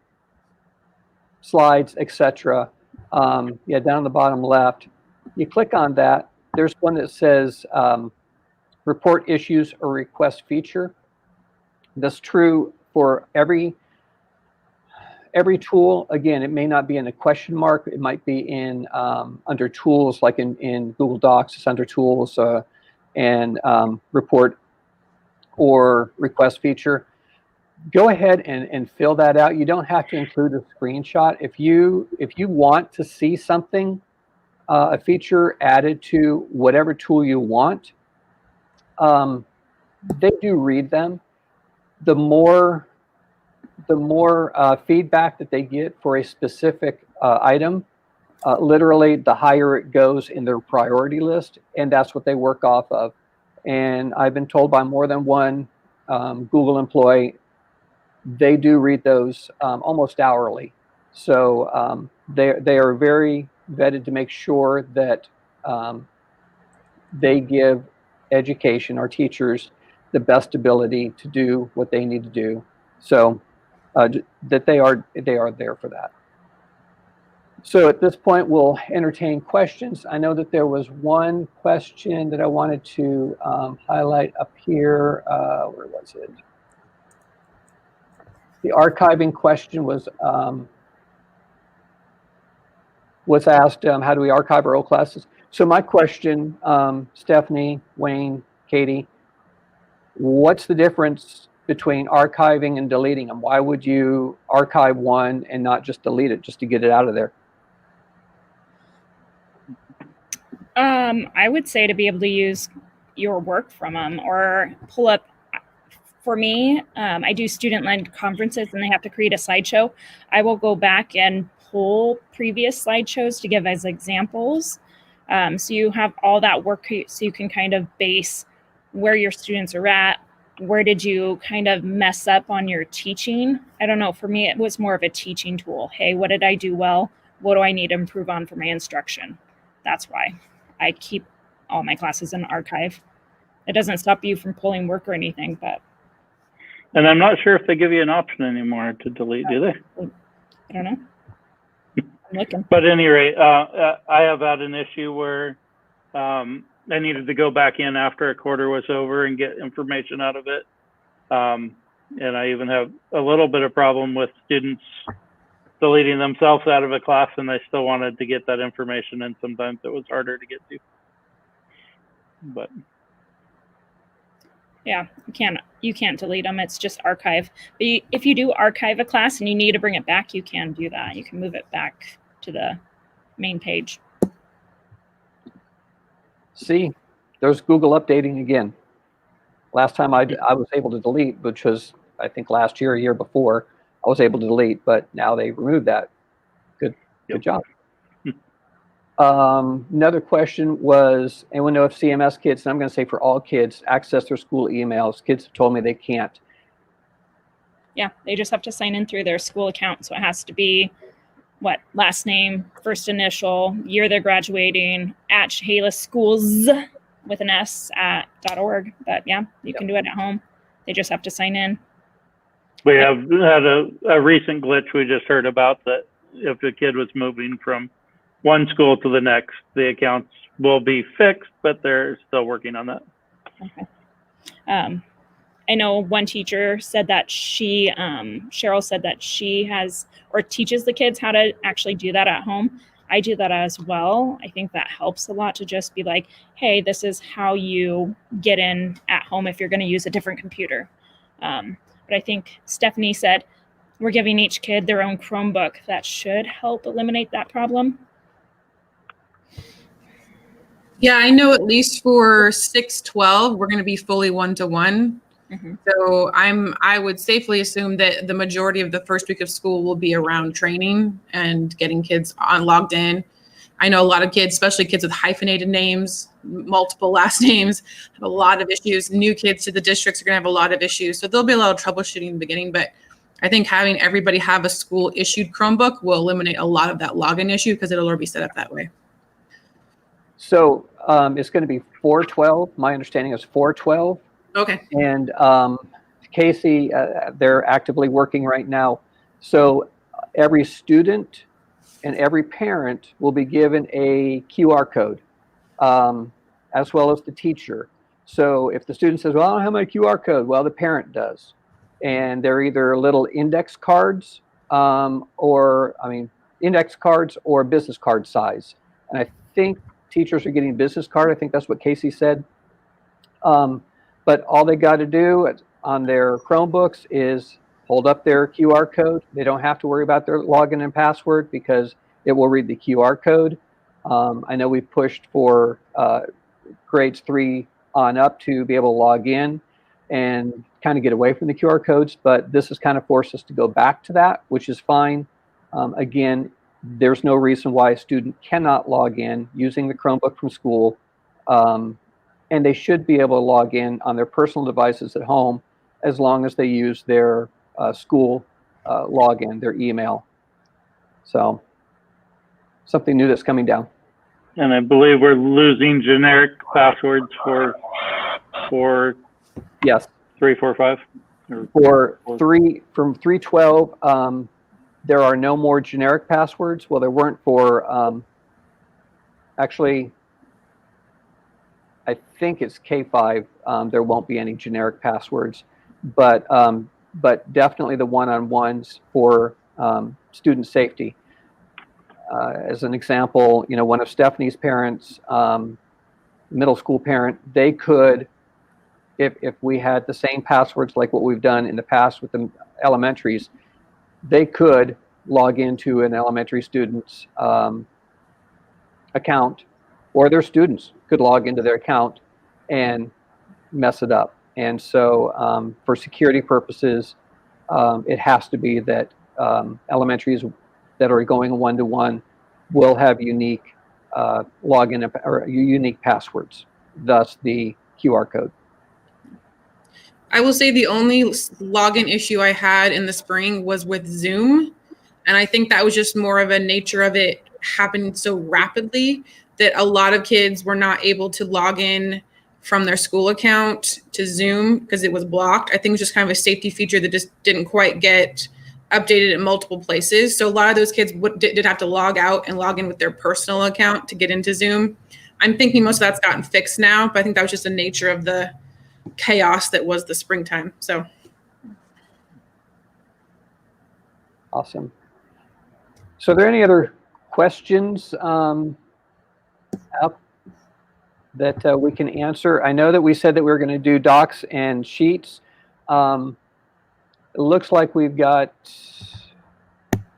Speaker 1: Slides, etc. Yeah, down in the bottom left, you click on that. There's one that says Report Issues or Request Feature. That's true for every tool. Again, it may not be in a question mark. It might be in under Tools, like in Google Docs. It's under Tools and Report or Request Feature. Go ahead and fill that out. You don't have to include a screenshot. If you want to see something, a feature added to whatever tool you want, They do read them. The more feedback that they get for a specific item, literally the higher it goes in their priority list, and that's what they work off of. And I've been told by more than one Google employee, they do read those almost hourly. So they are very vetted to make sure that they give education, our teachers, the best ability to do what they need to do. So that they are there for that. So at this point, we'll entertain questions. I know that there was one question that I wanted to highlight up here. Where was it? The archiving question was asked, how do we archive our old classes? So my question, Stephanie, Wayne, Katie, what's the difference between archiving and deleting them? Why would you archive one and not just delete it, just to get it out of there?
Speaker 2: I would say to be able to use your work from them or pull up. For me, I do student-led conferences and they have to create a slideshow. I will go back and pull previous slideshows to give as examples. So you have all that work so you can kind of base where your students are at. Where did you kind of mess up on your teaching? I don't know. For me, it was more of a teaching tool. Hey, what did I do well? What do I need to improve on for my instruction? That's why I keep all my classes in archive. It doesn't stop you from pulling work or anything, but.
Speaker 4: And I'm not sure if they give you an option anymore to delete, do they?
Speaker 2: I don't know. I'm looking.
Speaker 4: But at any rate, I have had an issue where I needed to go back in after a quarter was over and get information out of it. And I even have a little bit of problem with students deleting themselves out of a class and they still wanted to get that information, and sometimes it was harder to get to. But
Speaker 2: yeah, you can't delete them. It's just archive. But if you do archive a class and you need to bring it back, you can do that. You can move it back to the main page.
Speaker 1: See, there's Google updating again. Last time I was able to delete, which was I think last year, a year before, I was able to delete, but now they removed that. Good job. Another question was, anyone know if CMS kids, and I'm going to say for all kids, access their school emails? Kids have told me they can't.
Speaker 2: Yeah, they just have to sign in through their school account. So it has to be, last name, first initial, year they're graduating, at Chehalis schools with an S .org. But yeah, you can do it at home. They just have to sign in.
Speaker 4: We have had a recent glitch we just heard about, that if the kid was moving from one school to the next, the accounts will be fixed, but they're still working on that.
Speaker 2: Okay. I know one teacher said that Cheryl said that she has or teaches the kids how to actually do that at home. I do that as well. I think that helps a lot to just be like, hey, this is how you get in at home if you're going to use a different computer. But I think Stephanie said we're giving each kid their own Chromebook. That should help eliminate that problem.
Speaker 3: Yeah, I know at least for 6-12, we're going to be fully one-to-one. Mm-hmm. So I would safely assume that the majority of the first week of school will be around training and getting kids logged in. I know a lot of kids, especially kids with hyphenated names, multiple last names, have a lot of issues. New kids to the districts are going to have a lot of issues. So there'll be a lot of troubleshooting in the beginning, but I think having everybody have a school issued Chromebook will eliminate a lot of that login issue because it'll already be set up that way.
Speaker 1: So it's going to be 412. My understanding is 412.
Speaker 3: Okay.
Speaker 1: And Casey, they're actively working right now. So every student and every parent will be given a QR code, as well as the teacher. So if the student says, well, I don't have my QR code, well, the parent does. And they're either little index cards index cards or business card size. And I think teachers are getting business card. I think that's what Casey said. But all they got to do on their Chromebooks is hold up their QR code. They don't have to worry about their login and password because it will read the QR code. I know we've pushed for grades 3 on up to be able to log in and kind of get away from the QR codes, but this has kind of forced us to go back to that, which is fine. Again, there's no reason why a student cannot log in using the Chromebook from school, and they should be able to log in on their personal devices at home as long as they use their school login, their email. So something new that's coming down.
Speaker 4: And I believe we're losing generic passwords for
Speaker 1: Yes.
Speaker 4: 3, 4, 5.
Speaker 1: For from 312, there are no more generic passwords. Well, there weren't for actually. I think it's K5. There won't be any generic passwords, but definitely the one-on-ones for student safety. As an example, one of Stephanie's parents, middle school parent, they could, if we had the same passwords like what we've done in the past with the elementaries, they could log into an elementary student's account, or their students could log into their account and mess it up. And so for security purposes, it has to be that elementaries that are going one-to-one will have unique login or unique passwords, thus the QR code.
Speaker 3: I will say the only login issue I had in the spring was with Zoom. And I think that was just more of a nature of it happened so rapidly that a lot of kids were not able to log in from their school account to Zoom because it was blocked. I think it was just kind of a safety feature that just didn't quite get updated in multiple places. So a lot of those kids did have to log out and log in with their personal account to get into Zoom. I'm thinking most of that's gotten fixed now, but I think that was just the nature of the chaos that was the springtime. So
Speaker 1: awesome. So are there any other questions that we can answer? I know that we said that we were going to do docs and sheets. It looks like we've got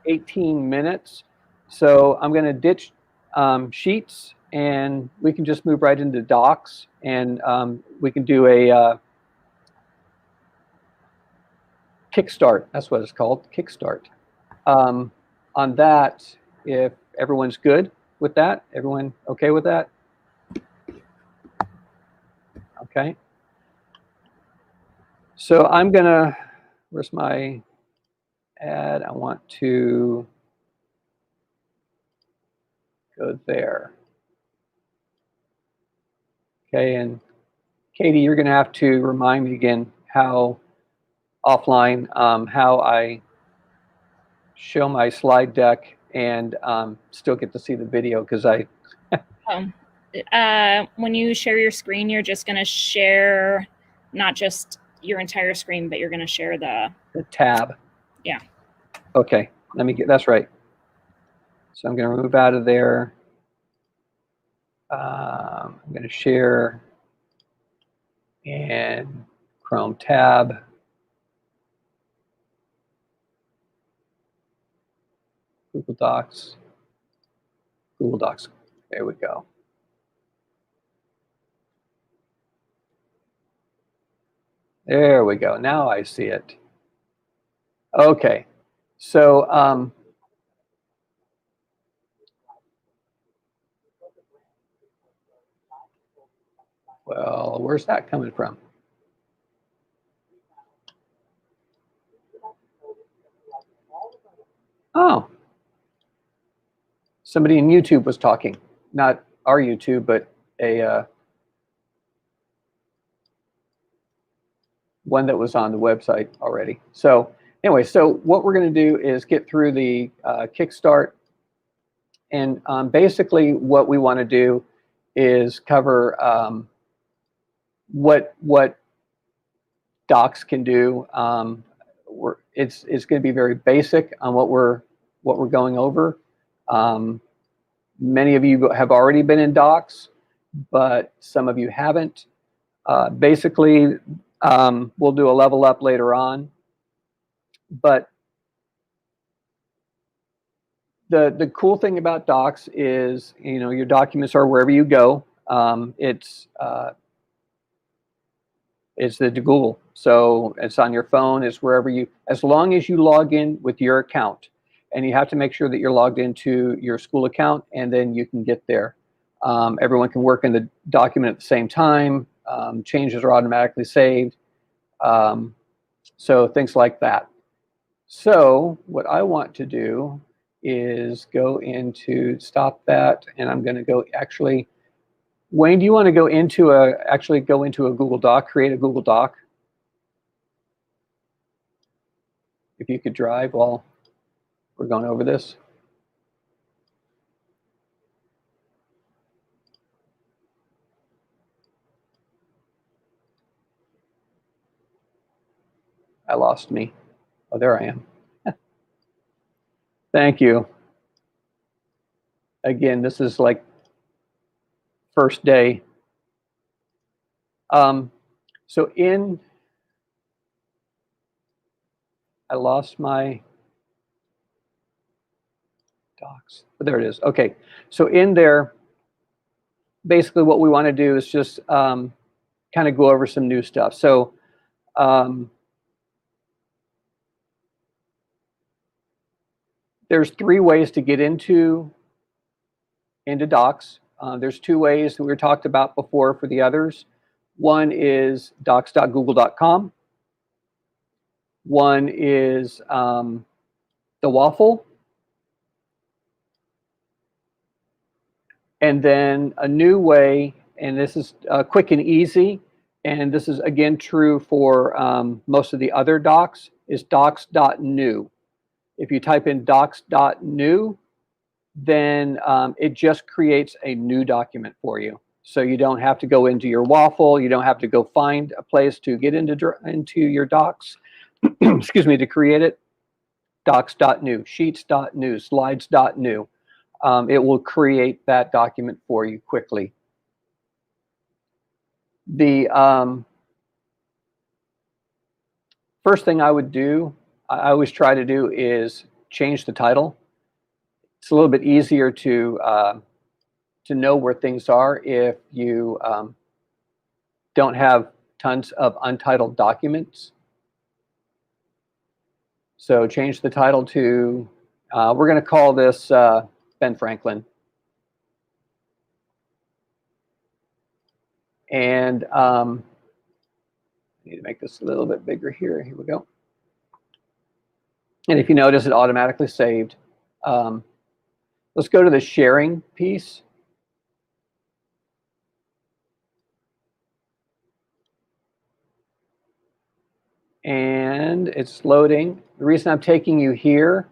Speaker 1: 18 minutes. So I'm going to ditch sheets, and we can just move right into docs, and we can do a Kickstart. That's what it's called, Kickstart. On that, if everyone's good with that, everyone okay with that? Okay. So I'm gonna, where's my ad? I want to go there. Okay, and Katie, you're gonna have to remind me again how offline, how I show my slide deck and still get to see the video, because I
Speaker 2: when you share your screen, you're just going to share not just your entire screen, but you're going to share the
Speaker 1: tab.
Speaker 2: Yeah.
Speaker 1: Okay, let me get, that's right. So I'm going to move out of there. I'm going to share and Chrome tab. Google Docs. Google Docs. There we go. There we go. Now I see it. Okay. So well, where's that coming from? Oh. Somebody in YouTube was talking, not our YouTube, but a one that was on the website already. So anyway, so what we're going to do is get through the Kickstart, and basically what we want to do is cover what docs can do. It's going to be very basic on what we're going over. Many of you have already been in docs, but some of you haven't. Basically, we'll do a level up later on, but the cool thing about docs is, your documents are wherever you go. It's It's the Google. So it's on your phone, it's wherever you, as long as you log in with your account, and you have to make sure that you're logged into your school account, and then you can get there. Everyone can work in the document at the same time. Changes are automatically saved. So things like that. So what I want to do is go into, stop that, and I'm going to go actually, Wayne, do you want to go into actually go into a Google Doc, create a Google Doc? If you could drive while we're going over this. I lost me. Oh, there I am. Thank you. Again, this is like first day. So I lost my docs, but there it is. Okay, so in there, basically what we want to do is just kind of go over some new stuff. So there's 3 ways to get into Docs. There's 2 ways that we talked about before for the others. One is docs.google.com. One is the waffle. And then a new way, and this is quick and easy, and this is again true for most of the other docs, is docs.new. If you type in docs.new, then it just creates a new document for you. So you don't have to go into your waffle. You don't have to go find a place to get into your docs, excuse me, to create it. Docs.new, sheets.new, slides.new. It will create that document for you quickly. The first thing I would do, I always try to do, is change the title. It's a little bit easier to know where things are if you don't have tons of untitled documents. So change the title to, we're going to call this Ben Franklin. And I need to make this a little bit bigger here. Here we go. And if you notice, it automatically saved. Let's go to the sharing piece. And it's loading. The reason I'm taking you here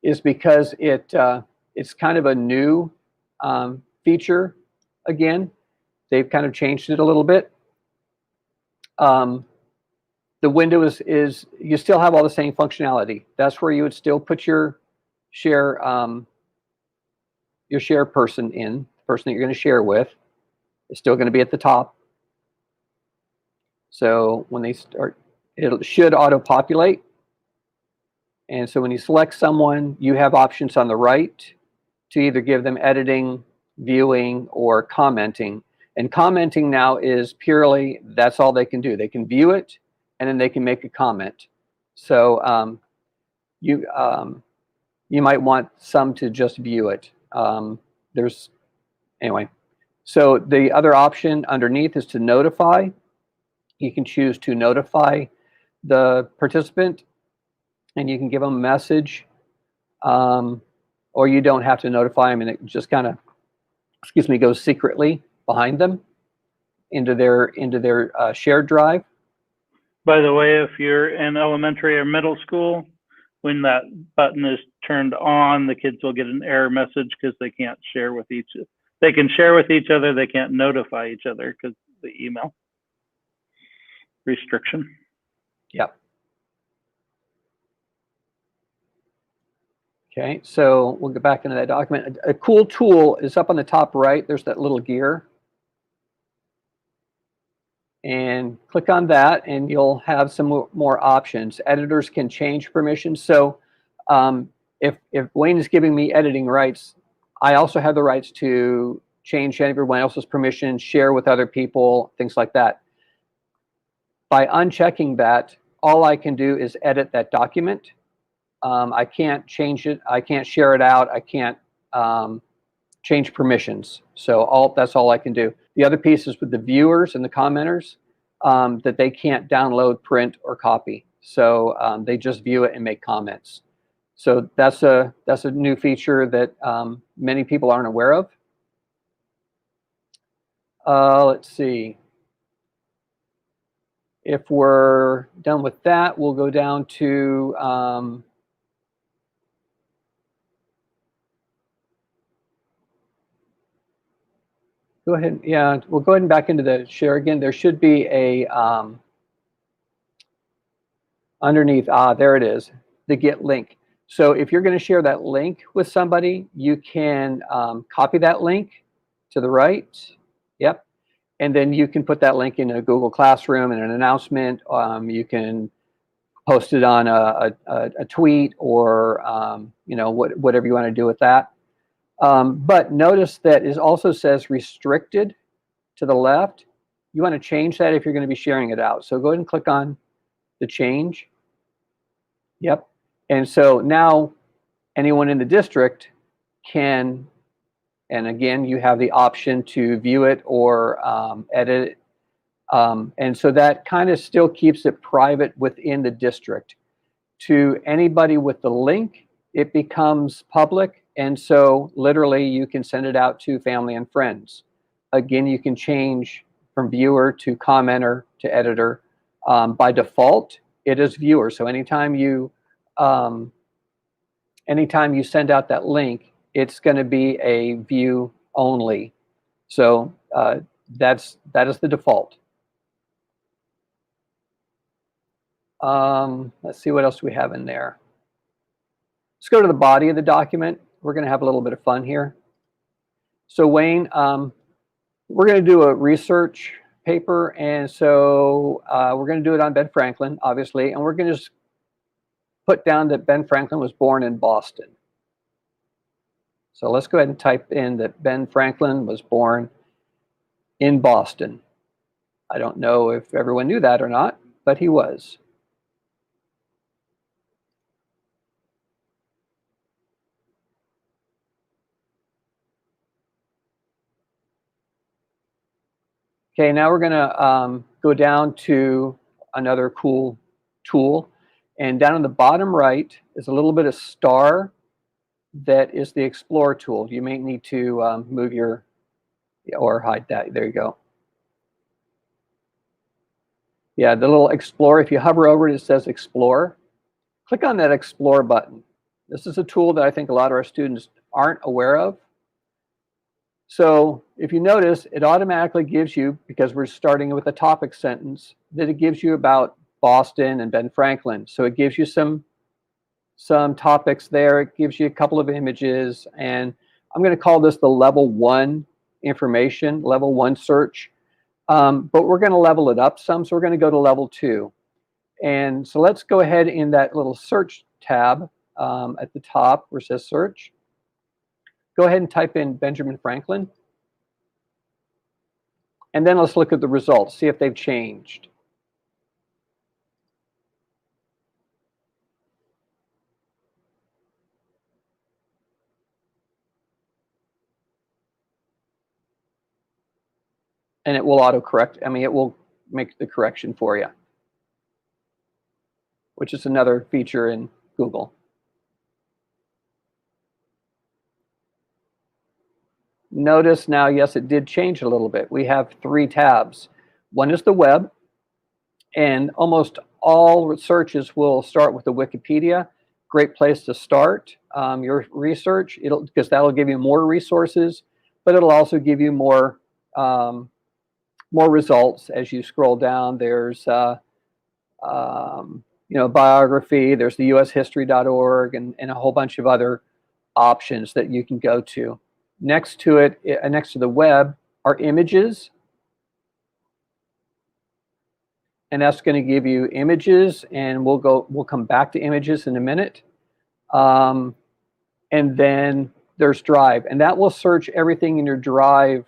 Speaker 1: is because it's kind of a new feature again. They've kind of changed it a little bit. The window is you still have all the same functionality. That's where you would still put your share person in, the person that you're going to share with. It's still going to be at the top. So when they start, it should auto-populate. And so when you select someone, you have options on the right to either give them editing, viewing, or commenting. And commenting now is purely, that's all they can do. They can view it, and then they can make a comment. So you might want some to just view it. Anyway. So the other option underneath is to notify. You can choose to notify the participant, and you can give them a message, or you don't have to notify them, and it just kind of, goes secretly behind them into their shared drive.
Speaker 4: By the way, if you're in elementary or middle school, when that button is turned on, the kids will get an error message because they can't share with each other. They can share with each other, they can't notify each other because the email restriction.
Speaker 1: Yep. Okay, so we'll get back into that document. A cool tool is up on the top right. There's that little gear. And click on that, and you'll have some more options. Editors can change permissions. So if Wayne is giving me editing rights, I also have the rights to change everyone else's permissions, share with other people, things like that. By unchecking that, all I can do is edit that document. I can't change it. I can't share it out. I can't change permissions. So that's all I can do. The other piece is with the viewers and the commenters, that they can't download, print, or copy. So they just view it and make comments. So that's a new feature that many people aren't aware of. Let's see. If we're done with that, we'll go down to go ahead. Yeah, we'll go ahead and back into the share again. There should be a underneath. There it is, the get link. So if you're going to share that link with somebody, you can copy that link to the right. Yep. And then you can put that link in a Google Classroom and an announcement. You can post it on a tweet, or whatever you want to do with that. But notice that it also says restricted to the left. You want to change that if you're going to be sharing it out. So go ahead and click on the change. Yep. And so now anyone in the district can, and again, you have the option to view it or edit it. And so that kind of still keeps it private within the district. To anybody with the link, it becomes public. And so literally you can send it out to family and friends. Again, you can change from viewer to commenter to editor. By default, it is viewer. So anytime you send out that link, it's going to be a view only. So that is the default. Let's see what else we have in there. Let's go to the body of the document. We're going to have a little bit of fun here. So Wayne, we're going to do a research paper, and so we're going to do it on Ben Franklin, obviously, and we're going to just put down that Ben Franklin was born in Boston. So let's go ahead and type in that Ben Franklin was born in Boston. I don't know if everyone knew that or not, but he was. Okay, now we're going to go down to another cool tool. And down in the bottom right is a little bit of star that is the Explore tool. You may need to move your, or hide that. There you go. Yeah, the little Explore, if you hover over it, it says Explore. Click on that Explore button. This is a tool that I think a lot of our students aren't aware of. So if you notice, it automatically gives you, because we're starting with a topic sentence, that it gives you about Boston and Ben Franklin. So it gives you some topics there. It gives you a couple of images, and I'm going to call this the level 1 information, level 1 search. But we're going to level it up some, so we're going to go to level 2. And so let's go ahead in that little search tab at the top where it says search. Go ahead and type in Benjamin Franklin. And then let's look at the results, see if they've changed. And it will autocorrect. I mean, it will make the correction for you, which is another feature in Google. Notice now, yes, it did change a little bit. We have 3 tabs. One is the web, and almost all searches will start with the Wikipedia. Great place to start your research, because that'll give you more resources, but it'll also give you more results as you scroll down. There's biography, there's the ushistory.org, and a whole bunch of other options that you can go to. Next to it, next to the web, are images. And that's going to give you images, and we'll come back to images in a minute. And then there's Drive, and that will search everything in your Drive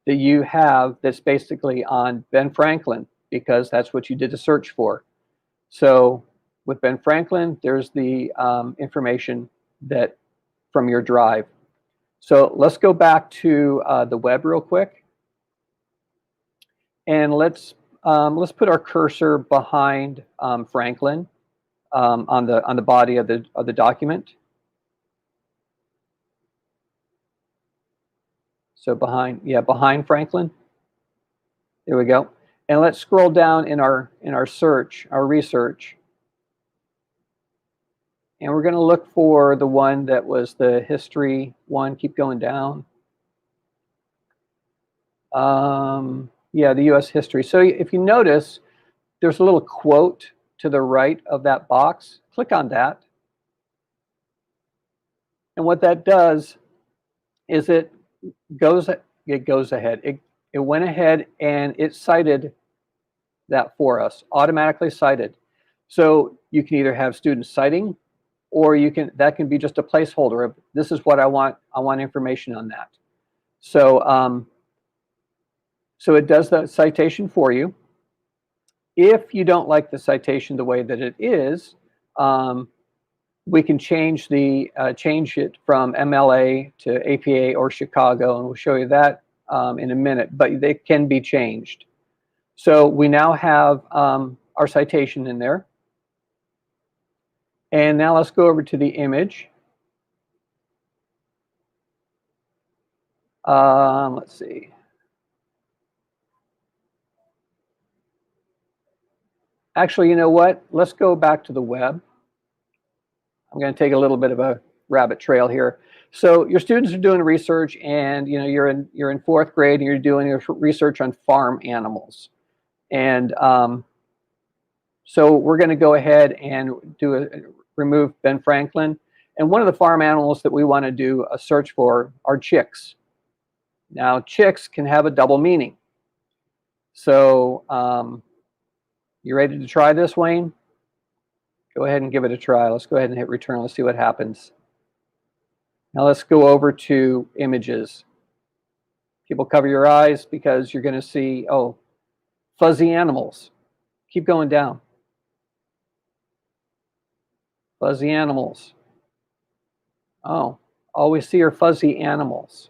Speaker 1: that you have that's basically on Ben Franklin, because that's what you did the search for. So with Ben Franklin, there's the information that from your drive. So let's go back to the web real quick, and let's put our cursor behind Franklin on the body of the document. So behind Franklin. There we go. And let's scroll down in our research. And we're going to look for the one that was the history one. Keep going down. Yeah, the U.S. history. So if you notice, there's a little quote to the right of that box. Click on that. And what that does is it goes ahead. It went ahead and it cited that for us, automatically cited. So you can either have students citing, or that can be just a placeholder of, this is what I want. I want information on that. So so it does the citation for you. If you don't like the citation the way that it is, we can change it from MLA to APA or Chicago, and we'll show you that in a minute, but they can be changed. So we now have our citation in there. And now let's go over to the image. Let's see. Actually, you know what? Let's go back to the web. I'm going to take a little bit of a rabbit trail here. So your students are doing research, and you're in fourth grade, and you're doing your research on farm animals. And so we're going to go ahead and remove Ben Franklin. And one of the farm animals that we want to do a search for are chicks. Now, chicks can have a double meaning. So you ready to try this, Wayne? Go ahead and give it a try. Let's go ahead and hit return. Let's see what happens. Now let's go over to images. People, cover your eyes because you're going to see, oh, fuzzy animals. Keep going down. Fuzzy animals. Oh, all we see are fuzzy animals.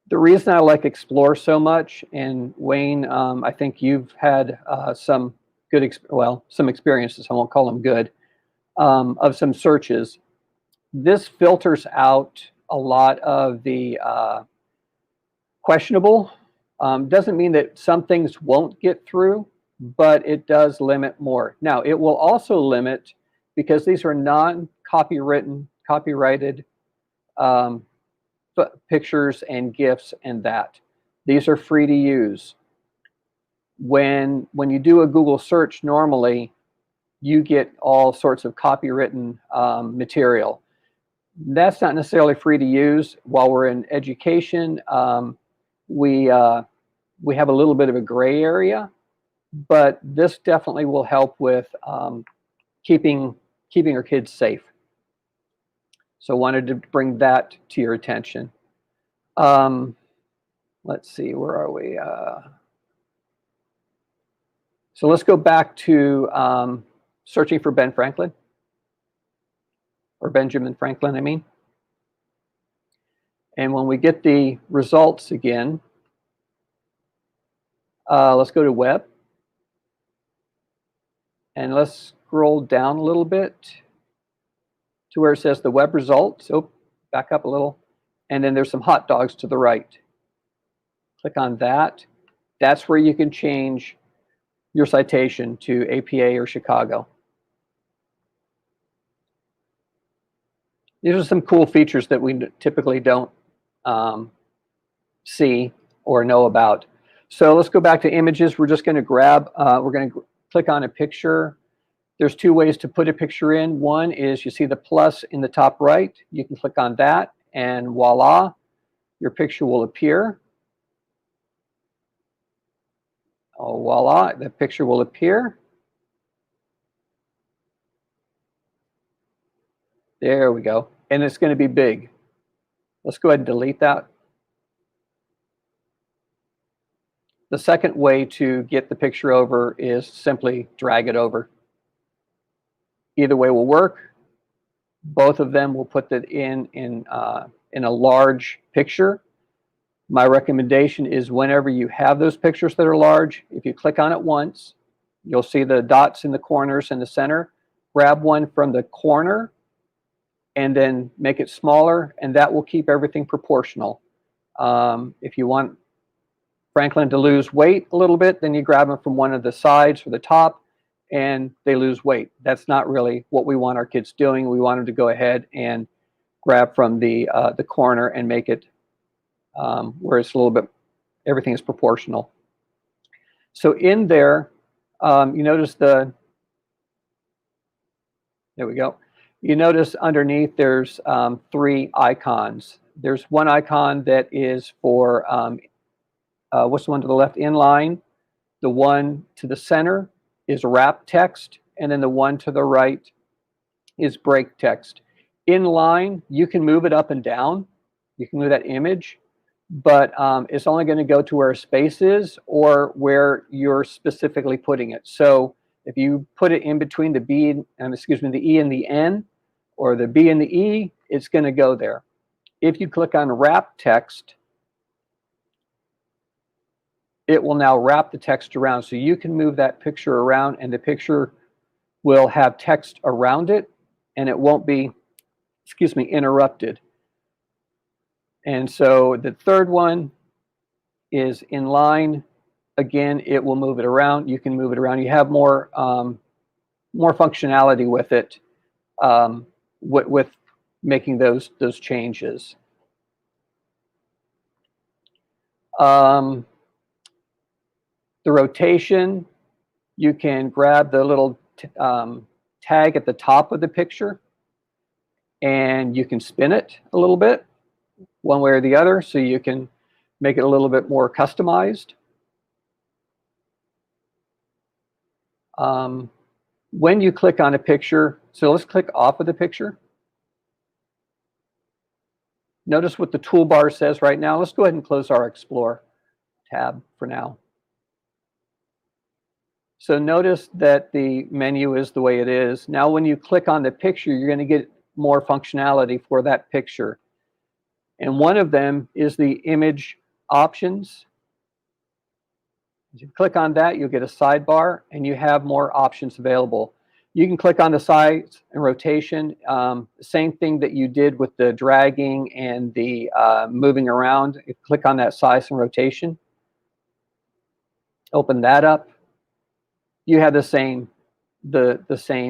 Speaker 1: The reason I like Explore so much, and Wayne, I think you've had some experiences, I won't call them good, of some searches. This filters out a lot of the questionable. Doesn't mean that some things won't get through, but it does limit more. Now, it will also limit, because these are copyrighted pictures and GIFs and that. These are free to use. When you do a Google search, normally you get all sorts of copywritten material. That's not necessarily free to use. While we're in education, we have a little bit of a gray area, but this definitely will help with keeping our kids safe. So wanted to bring that to your attention. Let's see, where are we? So let's go back to searching for Ben Franklin, or Benjamin Franklin, I mean. And when we get the results again, let's go to web. And let's scroll down a little bit to where it says the web results. Oh, back up a little. And then there's some hot dogs to the right. Click on that. That's where you can change your citation to APA or Chicago. These are some cool features that we typically don't see or know about. So let's go back to images. We're just going to we're going to click on a picture. There's two ways to put a picture in. One is, you see the plus in the top right. You can click on that, and voila, your picture will appear. Oh, voila, the picture will appear. There we go. And it's going to be big. Let's go ahead and delete that. The second way to get the picture over is simply drag it over. Either way will work. Both of them will put that in a large picture. My recommendation is whenever you have those pictures that are large, if you click on it once, you'll see the dots in the corners in the center. Grab one from the corner and then make it smaller, and that will keep everything proportional. If you want Franklin to lose weight a little bit, then you grab them from one of the sides or the top, and they lose weight. That's not really what we want our kids doing. We want them to go ahead and grab from the corner and make it where it's a little bit, everything is proportional. So in there, you notice there we go. You notice underneath there's 3 icons. There's one icon that is for, what's the one to the left? Inline. The one to the center is wrap text, and then the one to the right is break text. Inline, you can move it up and down. You can move that image, but it's only going to go to where a space is or where you're specifically putting it. So if you put it in between the B and the E and the N, or the B and the E, it's going to go there. If you click on wrap text, it will now wrap the text around. So you can move that picture around, and the picture will have text around it, and it won't be, interrupted. And so the third one is inline. Again, it will move it around. You can move it around. You have more functionality with it, with making those changes. The rotation, you can grab the little tag at the top of the picture, and you can spin it a little bit one way or the other, so you can make it a little bit more customized. When you click on a picture, so let's click off of the picture. Notice what the toolbar says right now. Let's go ahead and close our Explore tab for now. So notice that the menu is the way it is. Now when you click on the picture, you're going to get more functionality for that picture. And one of them is the image options. As you click on that, you'll get a sidebar, and you have more options available. You can click on the size and rotation, same thing that you did with the dragging and the moving around. You click on that size and rotation. Open that up. You have the same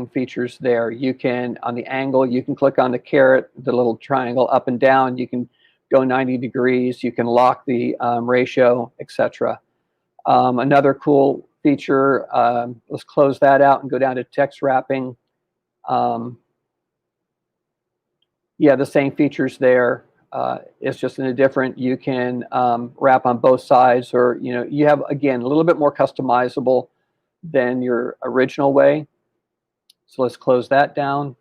Speaker 1: features there. You can, on the angle, you can click on the caret, the little triangle up and down. You can go 90 degrees. You can lock the ratio, etc. Another cool feature, let's close that out and go down to text wrapping. Yeah, the same features there. It's just in a different, you can wrap on both sides, or you have, again, a little bit more customizable than your original way. So let's close that down.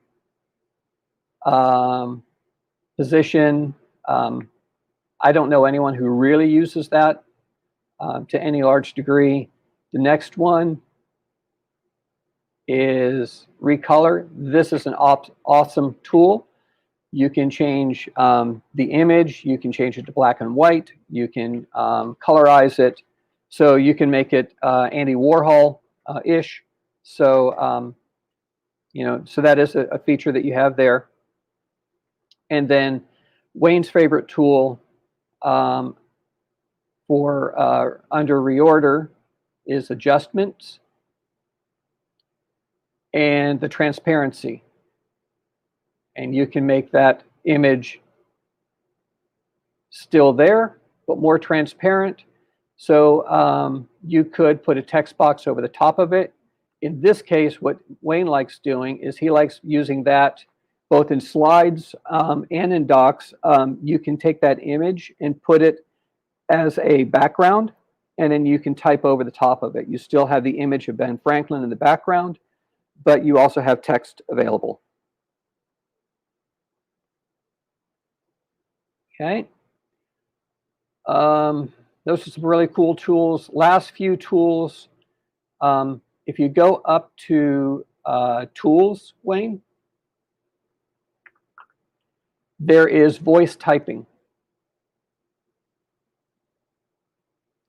Speaker 1: Position, I don't know anyone who really uses that to any large degree. The next one is recolor. This is an awesome tool. You can change the image. You can change it to black and white. You can colorize it. So you can make it Andy Warhol-ish. So, so that is a feature that you have there. And then Wayne's favorite tool for under reorder is adjustments and the transparency. And you can make that image still there, but more transparent. So you could put a text box over the top of it. In this case, what Wayne likes doing is he likes using that both in slides and in docs. You can take that image and put it as a background, and then you can type over the top of it. You still have the image of Ben Franklin in the background, but you also have text available. Okay. those are some really cool tools. Last few tools, if you go up to tools, Wayne, there is voice typing.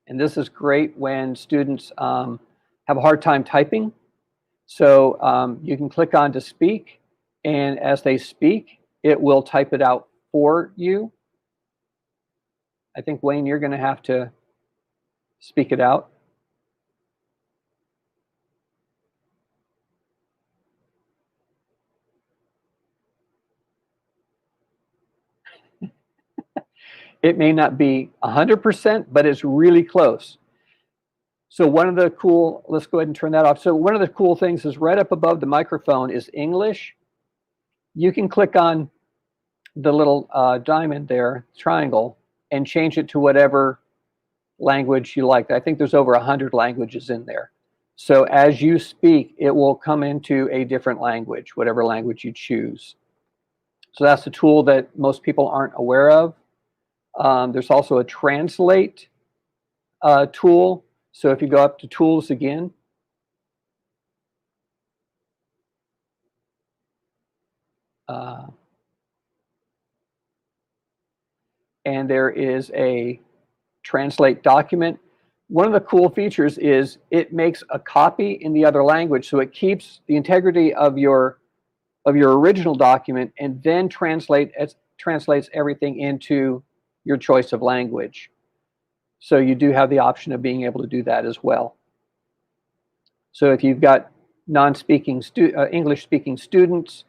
Speaker 1: And this is great when students have a hard time typing. So you can click on to speak, and as they speak, it will type it out for you. I think, Wayne, you're going to have to speak it out. It may not be 100%, but it's really close. So one of the cool, let's go ahead and turn that off. So one of the cool things is right up above the microphone is English. You can click on the little diamond there, triangle, and change it to whatever language you like. I think there's over 100 languages in there. So as you speak, it will come into a different language, whatever language you choose. So that's a tool that most people aren't aware of. There's also a translate tool. So if you go up to tools again, and there is a translate document. One of the cool features is it makes a copy in the other language, so it keeps the integrity of your original document and then translates everything into your choice of language. So you do have the option of being able to do that as well. So if you've got non-speaking English-speaking students,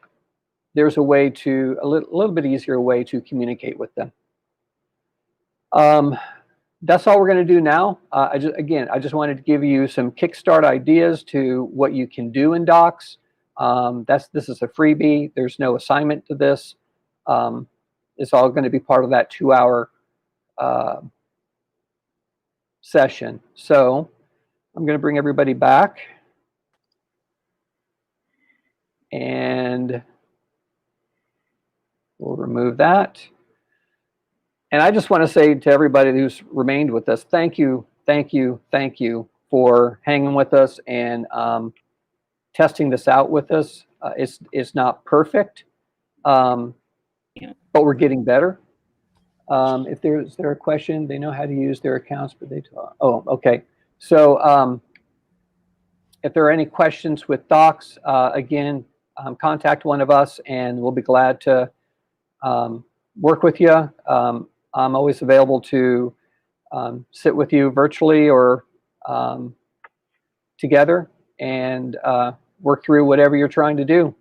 Speaker 1: there's a way to a little bit easier way to communicate with them. That's all we're going to do now. I just wanted to give you some Kickstart ideas to what you can do in Docs. This is a freebie. There's no assignment to this. It's all going to be part of that 2-hour session. So I'm going to bring everybody back, and we'll remove that. And I just want to say to everybody who's remained with us, thank you, thank you, thank you for hanging with us and testing this out with us. It's not perfect, but we're getting better. If there's a question, they know how to use their accounts, but they talk. Oh, okay. So if there are any questions with Docs, again, contact one of us, and we'll be glad to work with you. I'm always available to sit with you virtually or together and work through whatever you're trying to do.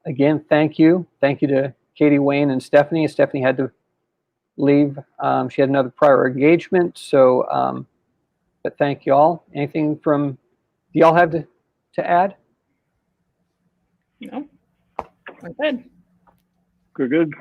Speaker 1: Again, thank you. Thank you to Katie, Wayne, and Stephanie. Stephanie had to leave. She had another prior engagement. So, but thank you all. Anything do y'all have to add?
Speaker 2: No, we're good.
Speaker 4: We're good.